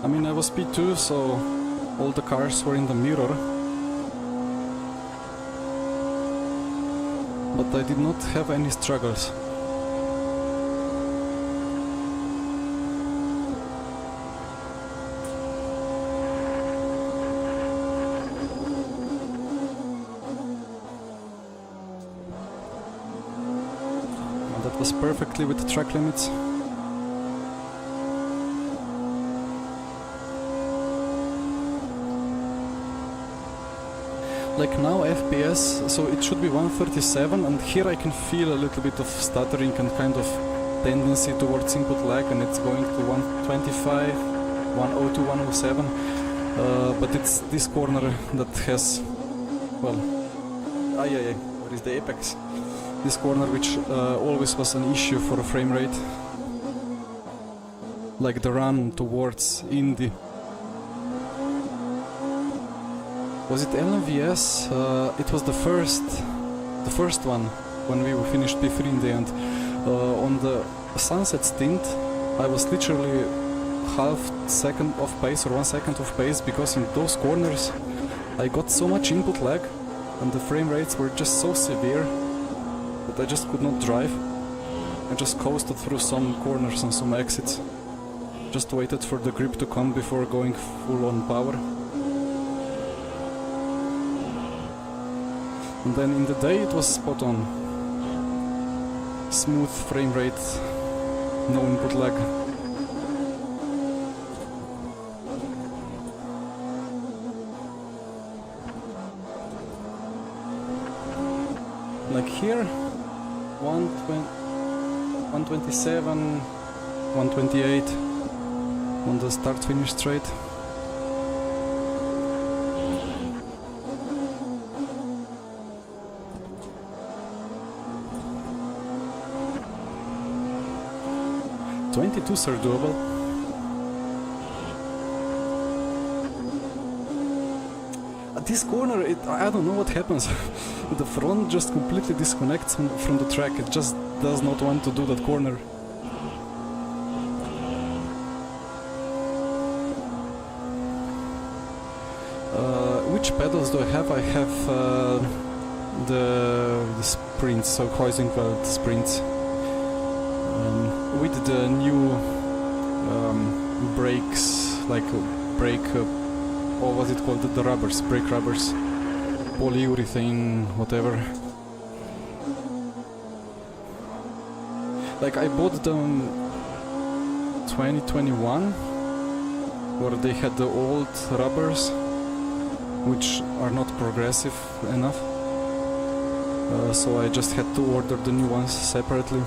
I mean, I was P2, so all the cars were in the mirror. But I did not have any struggles. That was perfectly with the track limits. Like now FPS, so it should be 137, and here I can feel a little bit of stuttering and kind of tendency towards input lag, and it's going to 125, 102, 107, but it's this corner that has, well, where is the apex? This corner which always was an issue for a frame rate, like the run towards Indy. Was it LMVS? It was the first one when we finished P3 in the end. On the sunset stint, I was literally half second of pace or 1 second of pace, because in those corners I got so much input lag and the frame rates were just so severe that I just could not drive. I just coasted through some corners and some exits. Just waited for the grip to come before going full on power. And then in the day it was spot on. Smooth frame rate, no input lag. Like here, 127, 128 on the start-finish straight. '22s are doable. At this corner, I don't know what happens. The front just completely disconnects from the track. It just does not want to do that corner. Which pedals do I have? I have the sprints, so Heusinkveld sprints. With the new brakes, like brake, what was it called? The rubbers, brake rubbers, polyurethane, whatever. Like I bought them 2021, where they had the old rubbers, which are not progressive enough. So I just had to order the new ones separately.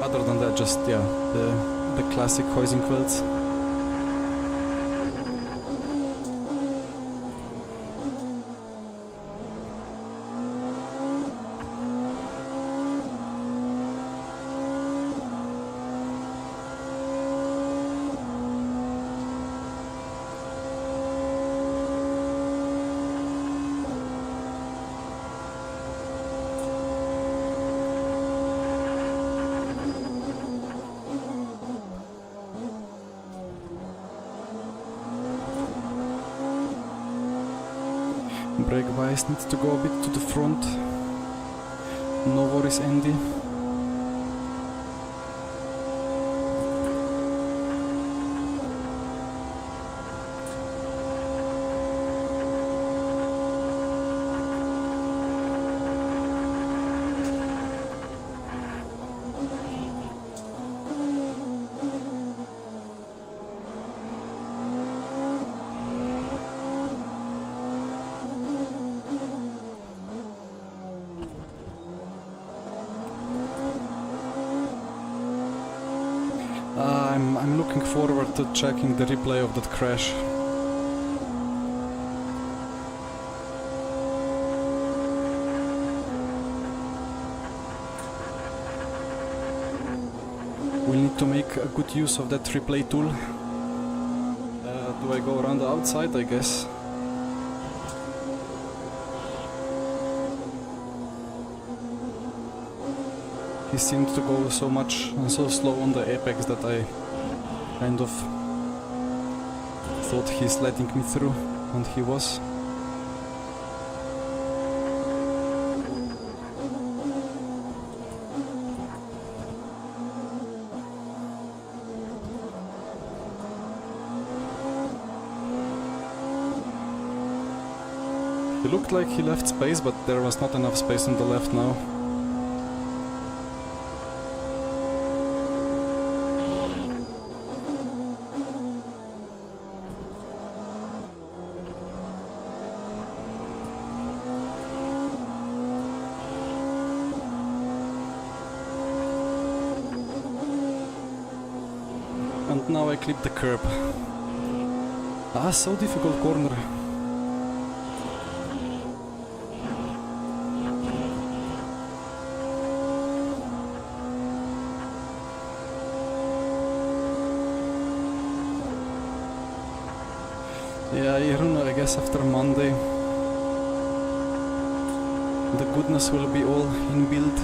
Other than that, just yeah, the classic Heusinkvelds. Brake bias needs to go a bit to the front. No worries, Andy. I'm looking forward to checking the replay of that crash. We'll need to make a good use of that replay tool. Do I go around the outside? I guess. He seemed to go so much and so slow on the apex that I kind of thought he's letting me through, and he was. He looked like he left space, but there was not enough space on the left now. And now I clip the curb. Ah, so difficult corner. Yeah, I guess after Monday the goodness will be all in build.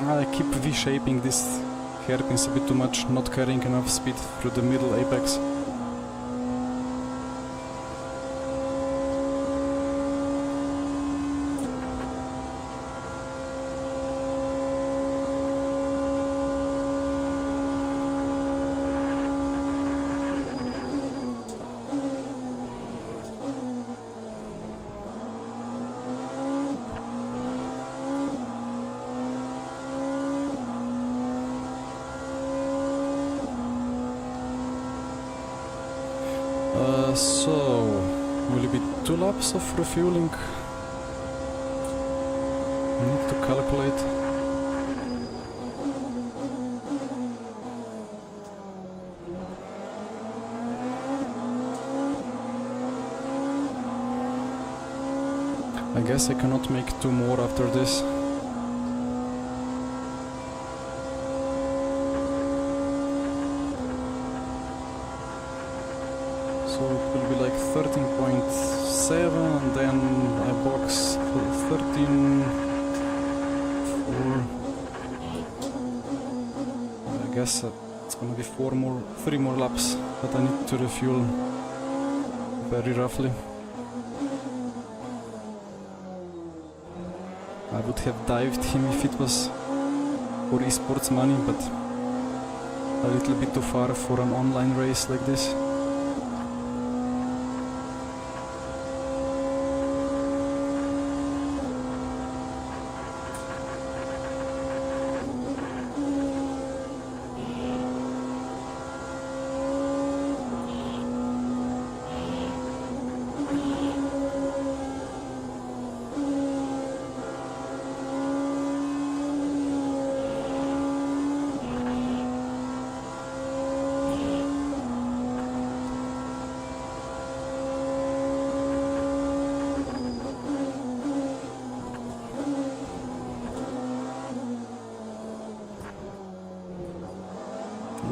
I keep V-shaping this hairpins a bit too much, not carrying enough speed through the middle apex. So, will it be 2 laps of refueling? I need to calculate. I guess I cannot make 2 more after this. So it will be like 13.7 and then I box 13 for, I guess it's gonna be 3 more laps, but I need to refuel very roughly. I would have dived him if it was for esports money, but a little bit too far for an online race like this.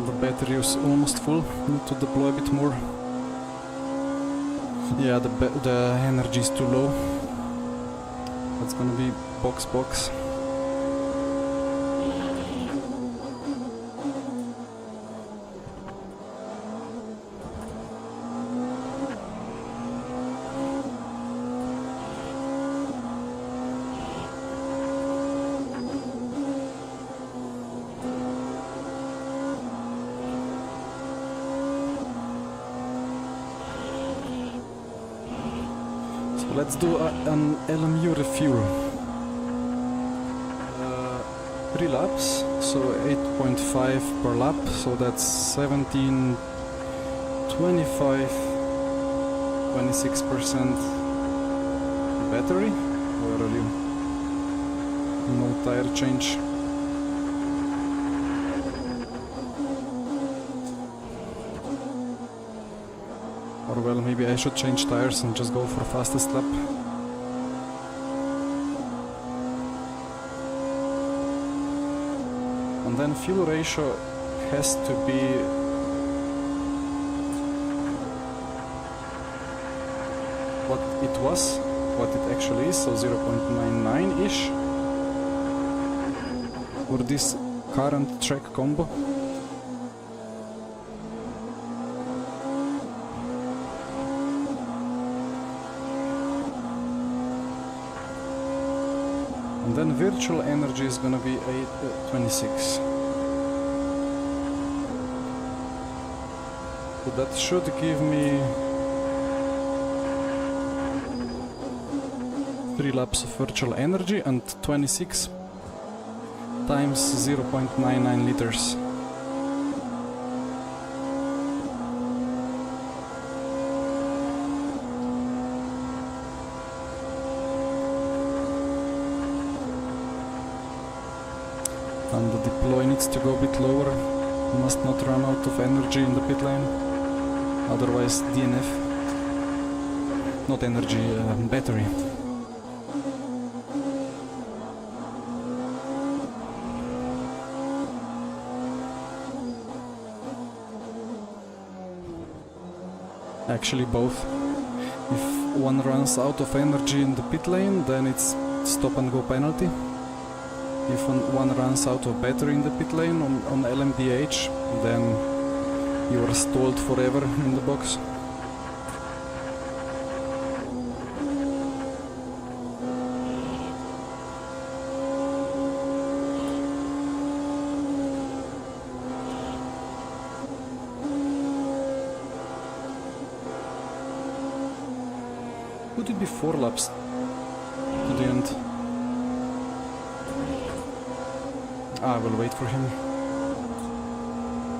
The battery is almost full, need to deploy a bit more. Yeah, the energy is too low. That's gonna be box. Let's do an LMU refuel. 3 laps, so 8.5 per lap, so that's 17, 25, 26% battery. Where are you? No tire change. Or well, maybe I should change tires and just go for fastest lap. And then fuel ratio has to be what it was, what it actually is, so 0.99-ish for this current track combo. And then virtual energy is gonna be 26. So that should give me 3 laps of virtual energy and 26 times 0.99 liters. And the deploy needs to go a bit lower, must not run out of energy in the pit lane, otherwise DNF. Not energy, battery. Actually both. If one runs out of energy in the pit lane, then it's stop and go penalty. If one runs out of battery in the pit lane on LMDH, then you are stalled forever in the box. Would it be 4 laps to the end? I will wait for him.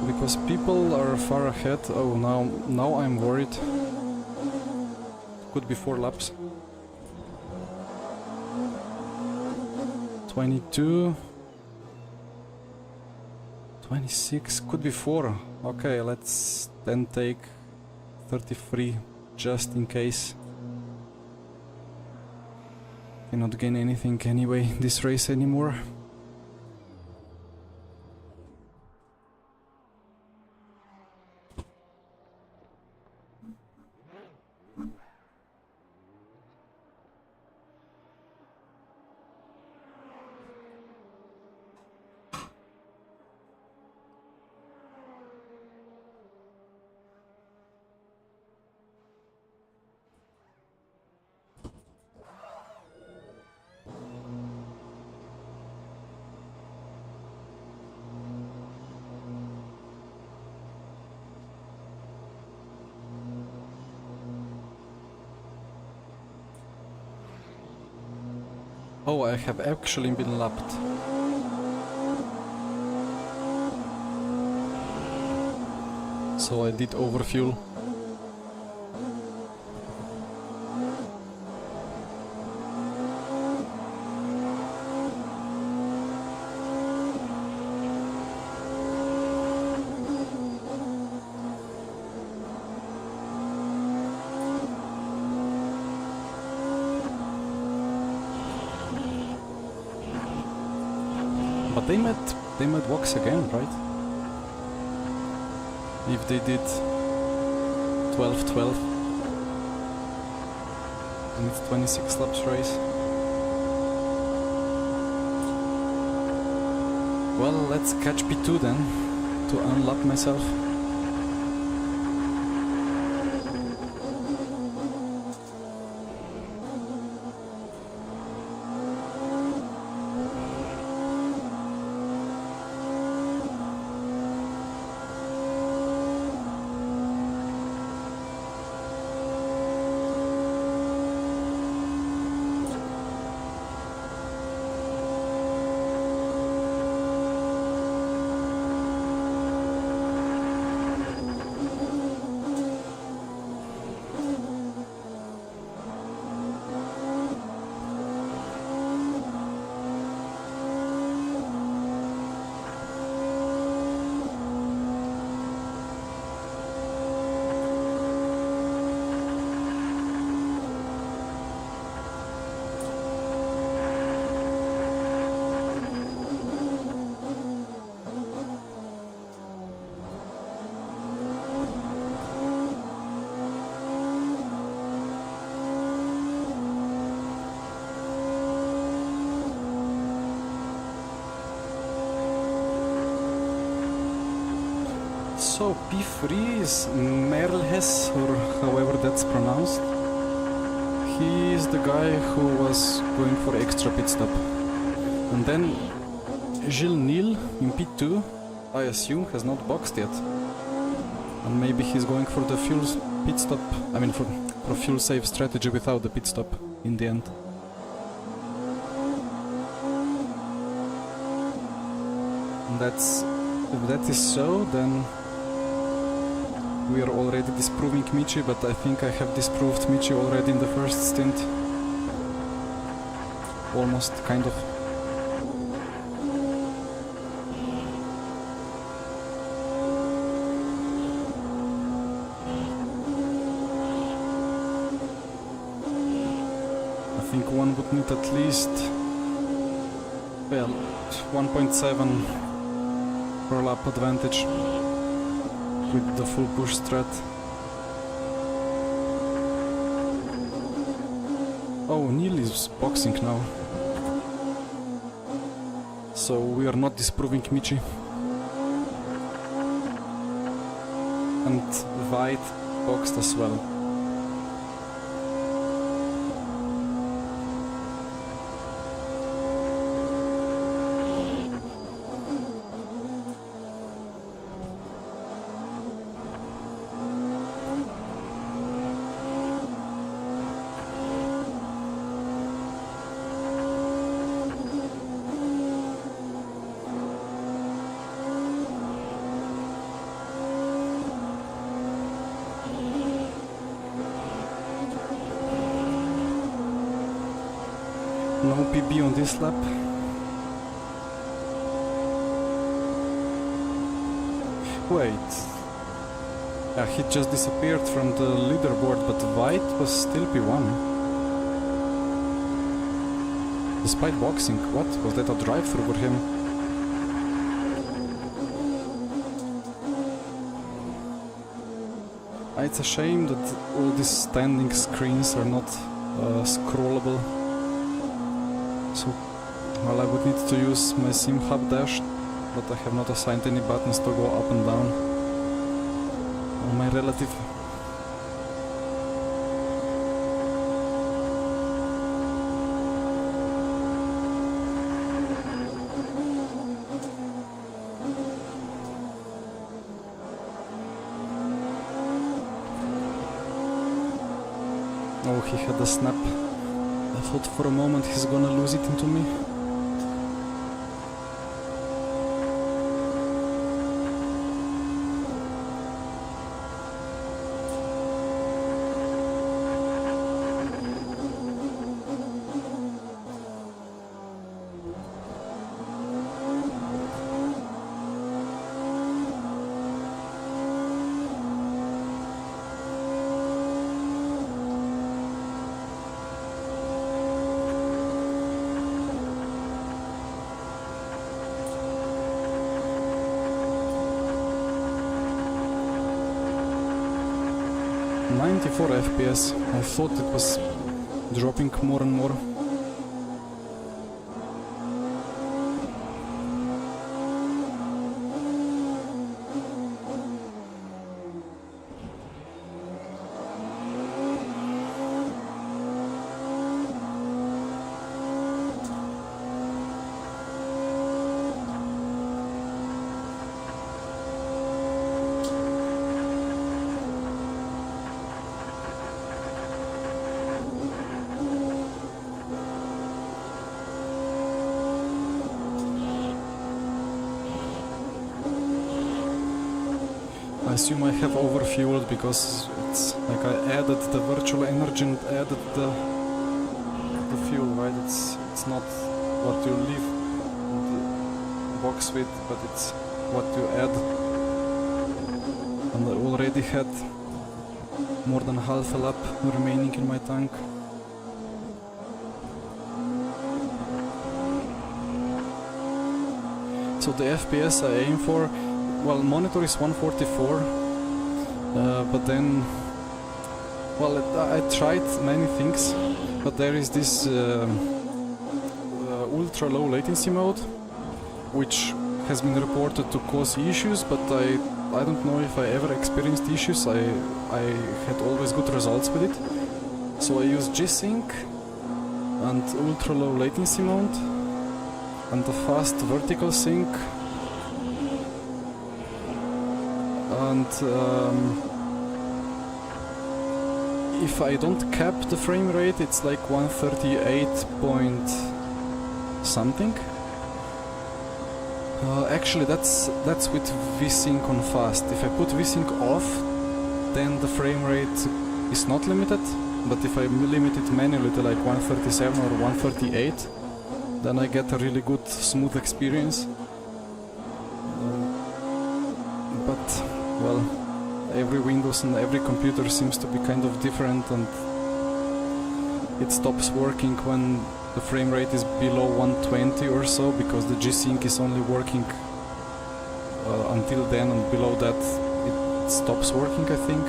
Because people are far ahead. Oh, now I'm worried. Could be 4 laps. 22. 26, could be 4. Okay, let's then take 33 just in case. Cannot gain anything anyway this race anymore. Oh, I have actually been lapped. So I did overfuel. But they might walks again, right? If they did 12-12 and it's 26 laps race. Well, let's catch P2 then to unlap myself. So P3 is Merlhes, or however that's pronounced. He is the guy who was going for extra pit stop. And then Gilles Neal in P2, I assume, has not boxed yet. And maybe he's going for the fuel pit stop, I mean for fuel save strategy without the pit stop in the end. And if that is so, then we are already disproving Michi, but I think I have disproved Michi already in the first stint. Almost, kind of. I think one would need at least, well, 1.7 per lap advantage with the full push strat. Oh, Neil is boxing now. So we are not disproving Michi. And White boxed as well. No PB on this lap. Wait. Yeah, he just disappeared from the leaderboard, but White was still P1. Despite boxing. What? Was that a drive-through for him? It's a shame that all these standing screens are not scrollable. So, well, I would need to use my sim hub dash, but I have not assigned any buttons to go up and down on my relative. Oh, he had a snap. I thought for a moment he's gonna lose it into me. .94 FPS. I thought it was dropping more and more. I assume I have overfueled because it's like I added the virtual energy and added the fuel, right? It's not what you leave the box with, but it's what you add. And I already had more than half a lap remaining in my tank. So the FPS I aim for, well, monitor is 144, but then, well, I tried many things, but there is this ultra low latency mode, which has been reported to cause issues, but I don't know if I ever experienced issues. I had always good results with it. So I use G-Sync and ultra low latency mode and the fast vertical sync. And if I don't cap the frame rate, it's like 138 point something. Actually, that's with VSync on fast. If I put VSync off, then the frame rate is not limited. But if I limit it manually to like 137 or 138, then I get a really good smooth experience. But well, every Windows and every computer seems to be kind of different, and it stops working when the frame rate is below 120 or so, because the G-Sync is only working until then, and below that it stops working, I think.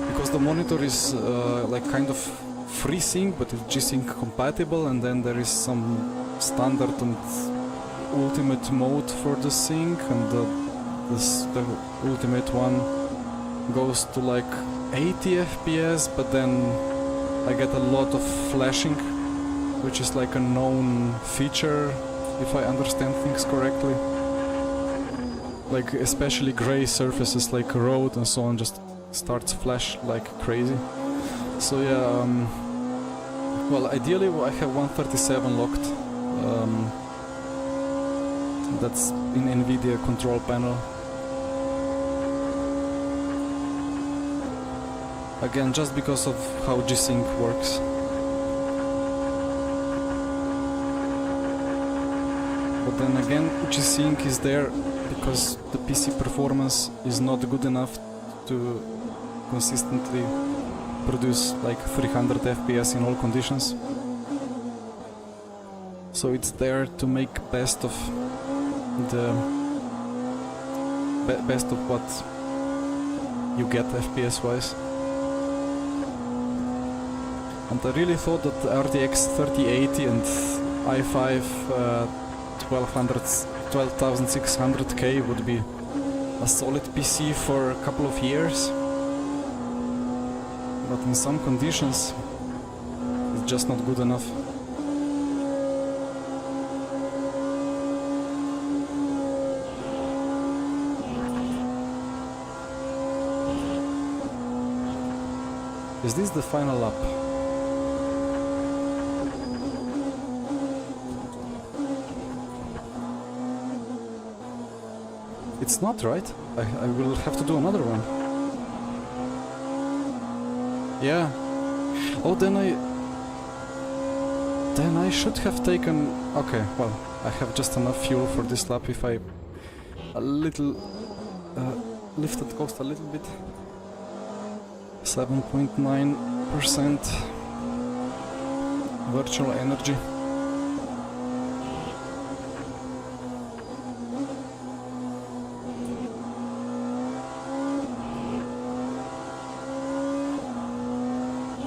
Because the monitor is like kind of FreeSync, but it's G-Sync compatible, and then there is some standard and ultimate mode for the sync, and the ultimate one goes to like 80 FPS, but then I get a lot of flashing, which is like a known feature, if I understand things correctly. Like especially gray surfaces like a road and so on just starts flash like crazy. So yeah, well, ideally I have 137 locked. That's in NVIDIA control panel. Again, just because of how G-Sync works. Then again, G-Sync is there because the PC performance is not good enough to consistently produce like 300 FPS in all conditions. So it's there to make best of the best of what you get FPS wise. And I really thought that the RTX 3080 and i5 12600K would be a solid PC for a couple of years, but in some conditions it's just not good enough. Is this the final lap? It's not, right? I will have to do another one. Yeah. Oh, then I should have taken... Okay, well, I have just enough fuel for this lap if I lift the coast a little bit. 7.9% virtual energy.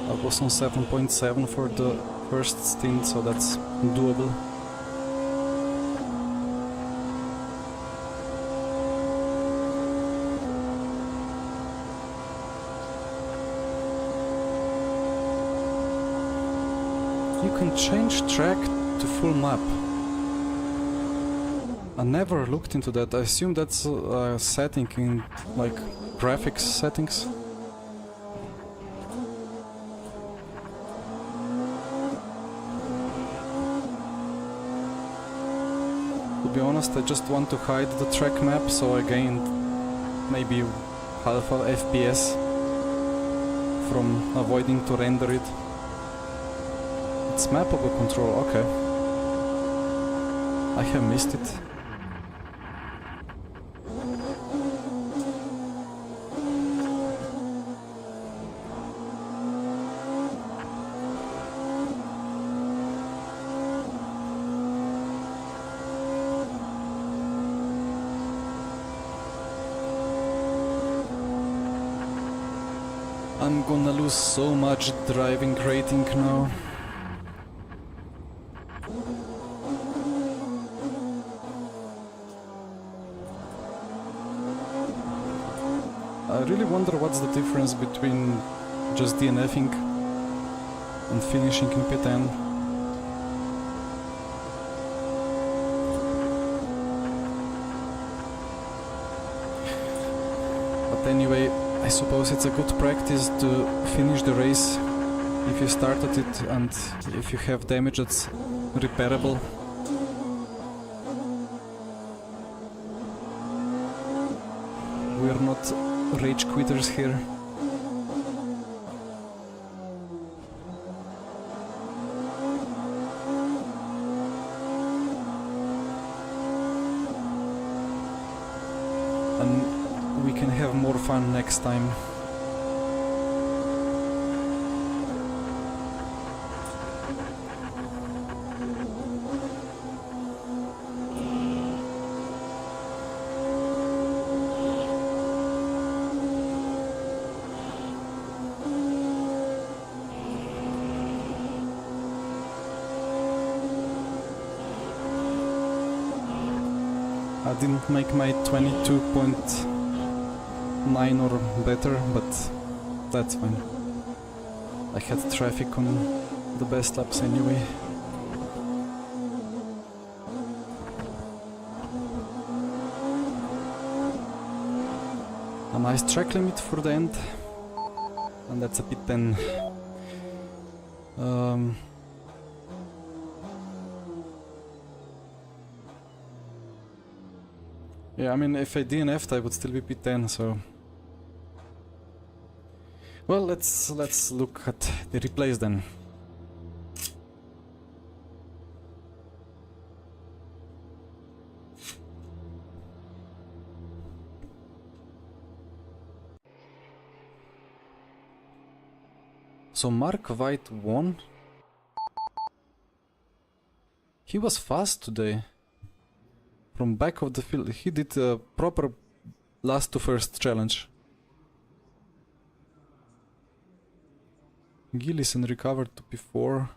I was on 7.7 for the first stint, so that's doable. You can change track to full map. I never looked into that. I assume that's a setting in like graphics settings. To be honest, I just want to hide the track map, so I gained maybe half a FPS from avoiding to render it. It's mappable control, okay. I have missed it. I'm gonna lose so much driving rating now. I really wonder what's the difference between just DNFing and finishing in P10. But anyway, I suppose it's a good practice to finish the race if you started it and if you have damage that's repairable. We're not rage quitters here. And we can have more fun next time. I didn't make my 22.9 or better, but that's fine. I had traffic on the best laps anyway. A nice track limit for the end, and that's a P10. Yeah, I mean, if I DNF'd, I would still be P10, so... Well, let's look at the replays then. So Mark White won. He was fast today. From back of the field, he did a proper last to first challenge. Gillison recovered to P4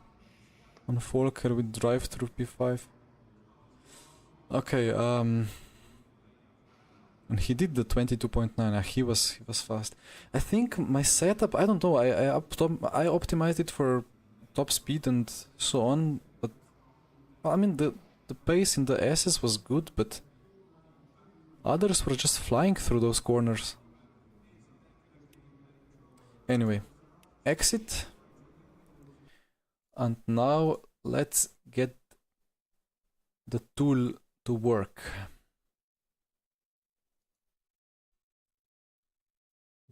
on Volker with drive through P5. Okay, and he did the 22.9. He was fast. I think my setup, I don't know. I optimized it for top speed and so on, but I mean the pace in the S's was good, but others were just flying through those corners. Anyway, exit. And now let's get the tool to work.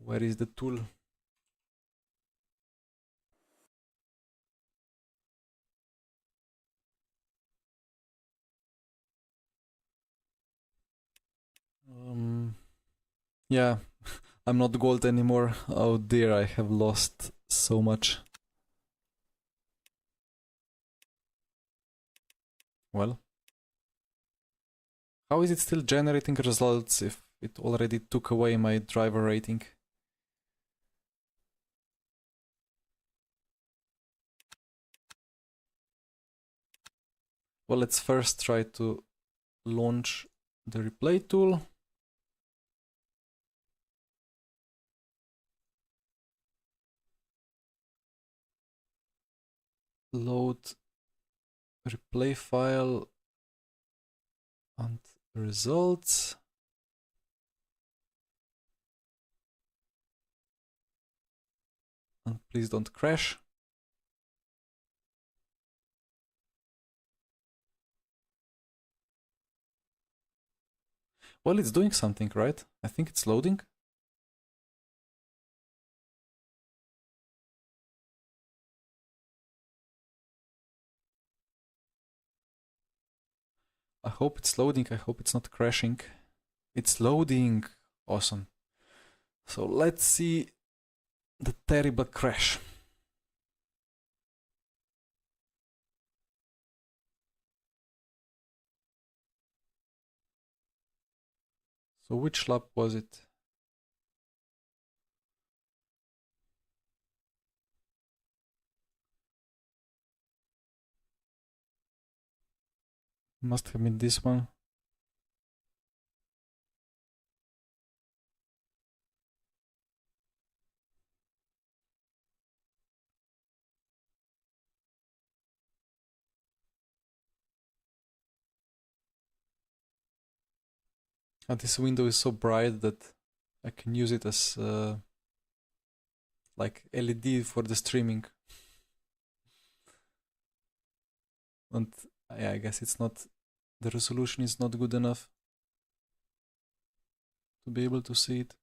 Where is the tool? Yeah, I'm not gold anymore. Oh dear, I have lost so much. Well, how is it still generating results if it already took away my driver rating? Well, let's first try to launch the replay tool. Load replay file and results. And please don't crash. Well, it's doing something, right? I think it's loading. I hope it's loading. I hope it's not crashing. It's loading. Awesome. So let's see the terrible crash. So which lap was it? Must have been this one. And this window is so bright that I can use it as like LED for the streaming. And yeah, I guess it's not, the resolution is not good enough to be able to see it.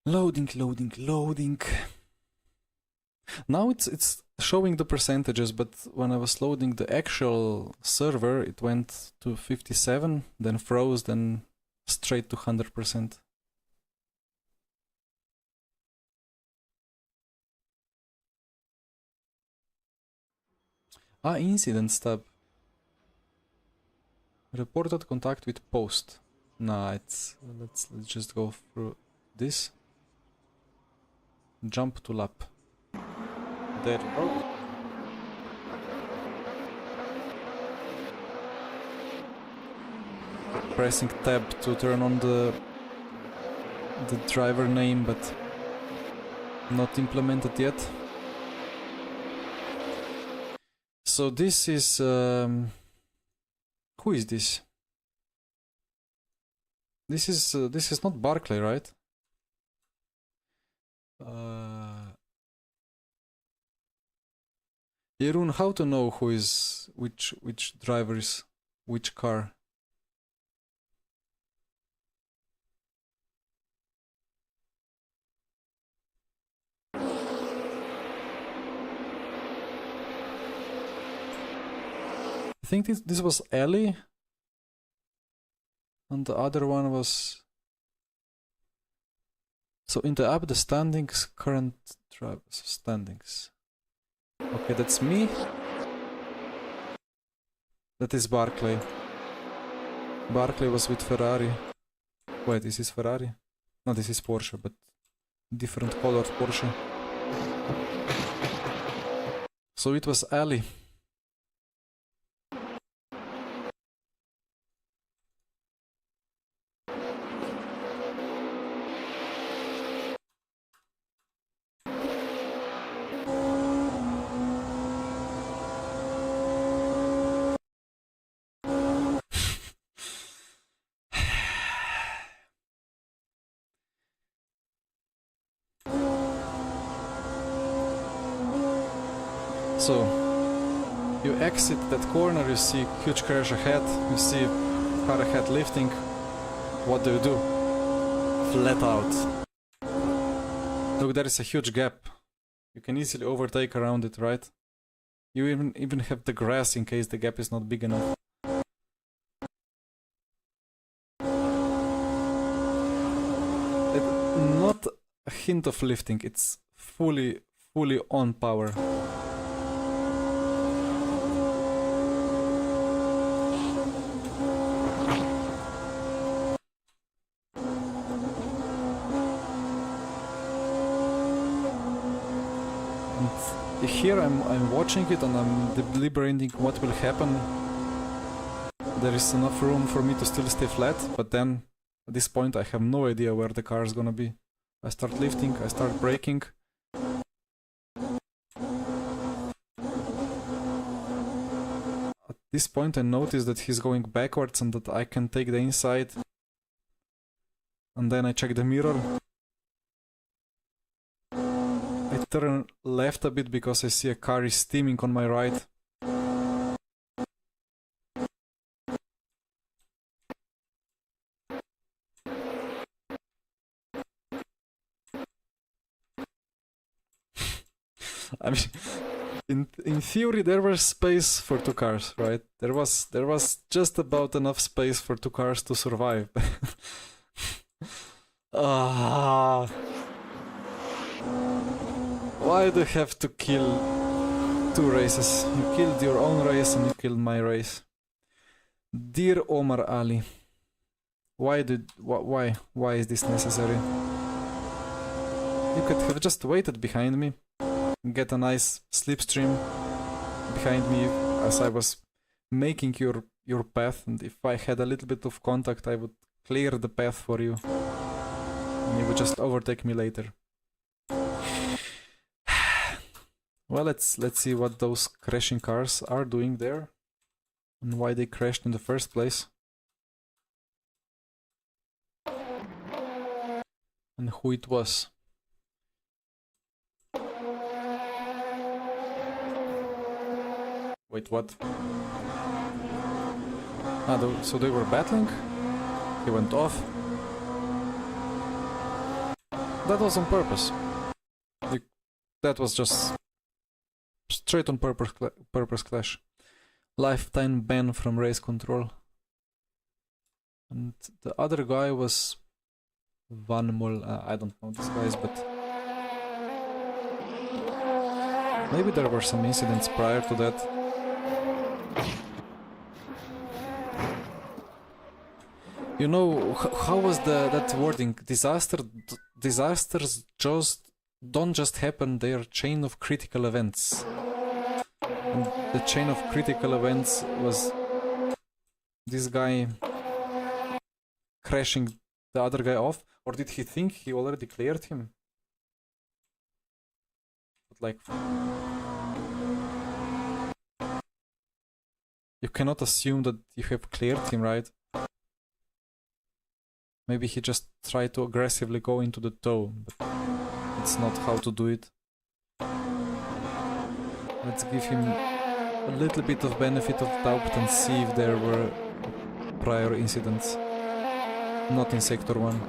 Loading, loading, loading. Now it's showing the percentages, but when I was loading the actual server, it went to 57, then froze, then straight to 100%. Ah, incidents tab. Reported contact with post. Nah, let's just go through this. Jump to lap. There. Oh. Pressing tab to turn on the driver name, but not implemented yet. So this is who is this? This is not Barclay, right? Jeroen, how to know who is which driver is which car? I think this was Ellie, and the other one was So in the app, the standings, current standings. Okay, that's me. That is Barclay. Barclay was with Ferrari. Wait, this is Ferrari? No, this is Porsche, but different colored Porsche. So it was Ali. So, you exit that corner, you see huge crash ahead, you see car ahead lifting. What do you do? Flat out. Look, there is a huge gap. You can easily overtake around it, right? You even have the grass in case the gap is not big enough. Not a hint of lifting, it's fully on power. Here I'm watching it and I'm deliberating what will happen. There is enough room for me to still stay flat, but then at this point I have no idea where the car is gonna be. I start lifting, I start braking. At this point I notice that he's going backwards and that I can take the inside. And then I check the mirror. I turn left a bit because I see a car is steaming on my right. I mean, in theory there was space for two cars, right? There was just about enough space for two cars to survive. Why do you have to kill two races? You killed your own race and you killed my race. Dear Omar Ali, why is this necessary? You could have just waited behind me, get a nice slipstream behind me as I was making your path, and if I had a little bit of contact I would clear the path for you and you would just overtake me later. Well, let's see what those crashing cars are doing there and why they crashed in the first place. And who it was. Wait, what? So they were battling? He went off. That was on purpose. That was just straight on purpose clash. Lifetime ban from race control. And the other guy was Van Mol. I don't know these guys, but maybe there were some incidents prior to that. You know, how was that wording? Disasters don't just happen, they are chain of critical events. And the chain of critical events was this guy crashing the other guy off, or did he think he already cleared him? But like, you cannot assume that you have cleared him, right? Maybe he just tried to aggressively go into the toe, but it's not how to do it. Let's give him a little bit of benefit of doubt and see if there were prior incidents. Not in Sector 1.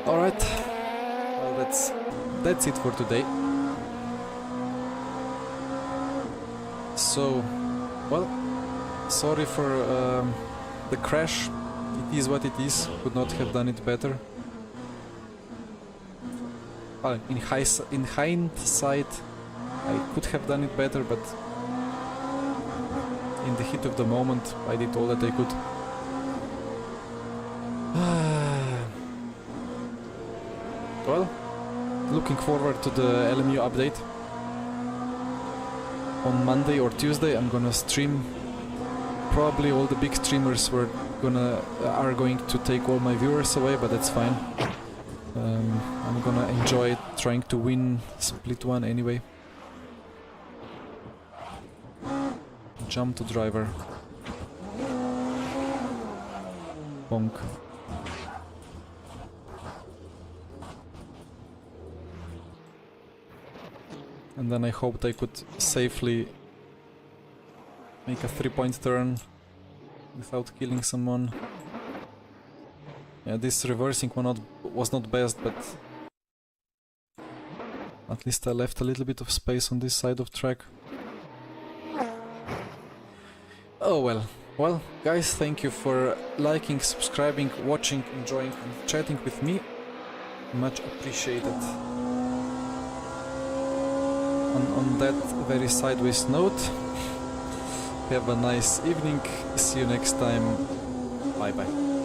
Alright, well that's it for today. So, well, sorry for the crash. is what it is. Could not have done it better. In hindsight, I could have done it better, but in the heat of the moment, I did all that I could. Well, looking forward to the LMU update. On Monday or Tuesday I'm gonna stream. Probably all the big streamers are going to take all my viewers away, but that's fine. I'm gonna enjoy trying to win split one anyway. Jump to driver. Bonk. And then I hoped I could safely make a 3-point turn without killing someone. Yeah, this reversing one was not best, but at least I left a little bit of space on this side of track. Oh well. Well, guys, thank you for liking, subscribing, watching, enjoying and chatting with me. Much appreciated. On that very sideways note, have a nice evening. See you next time. Bye bye.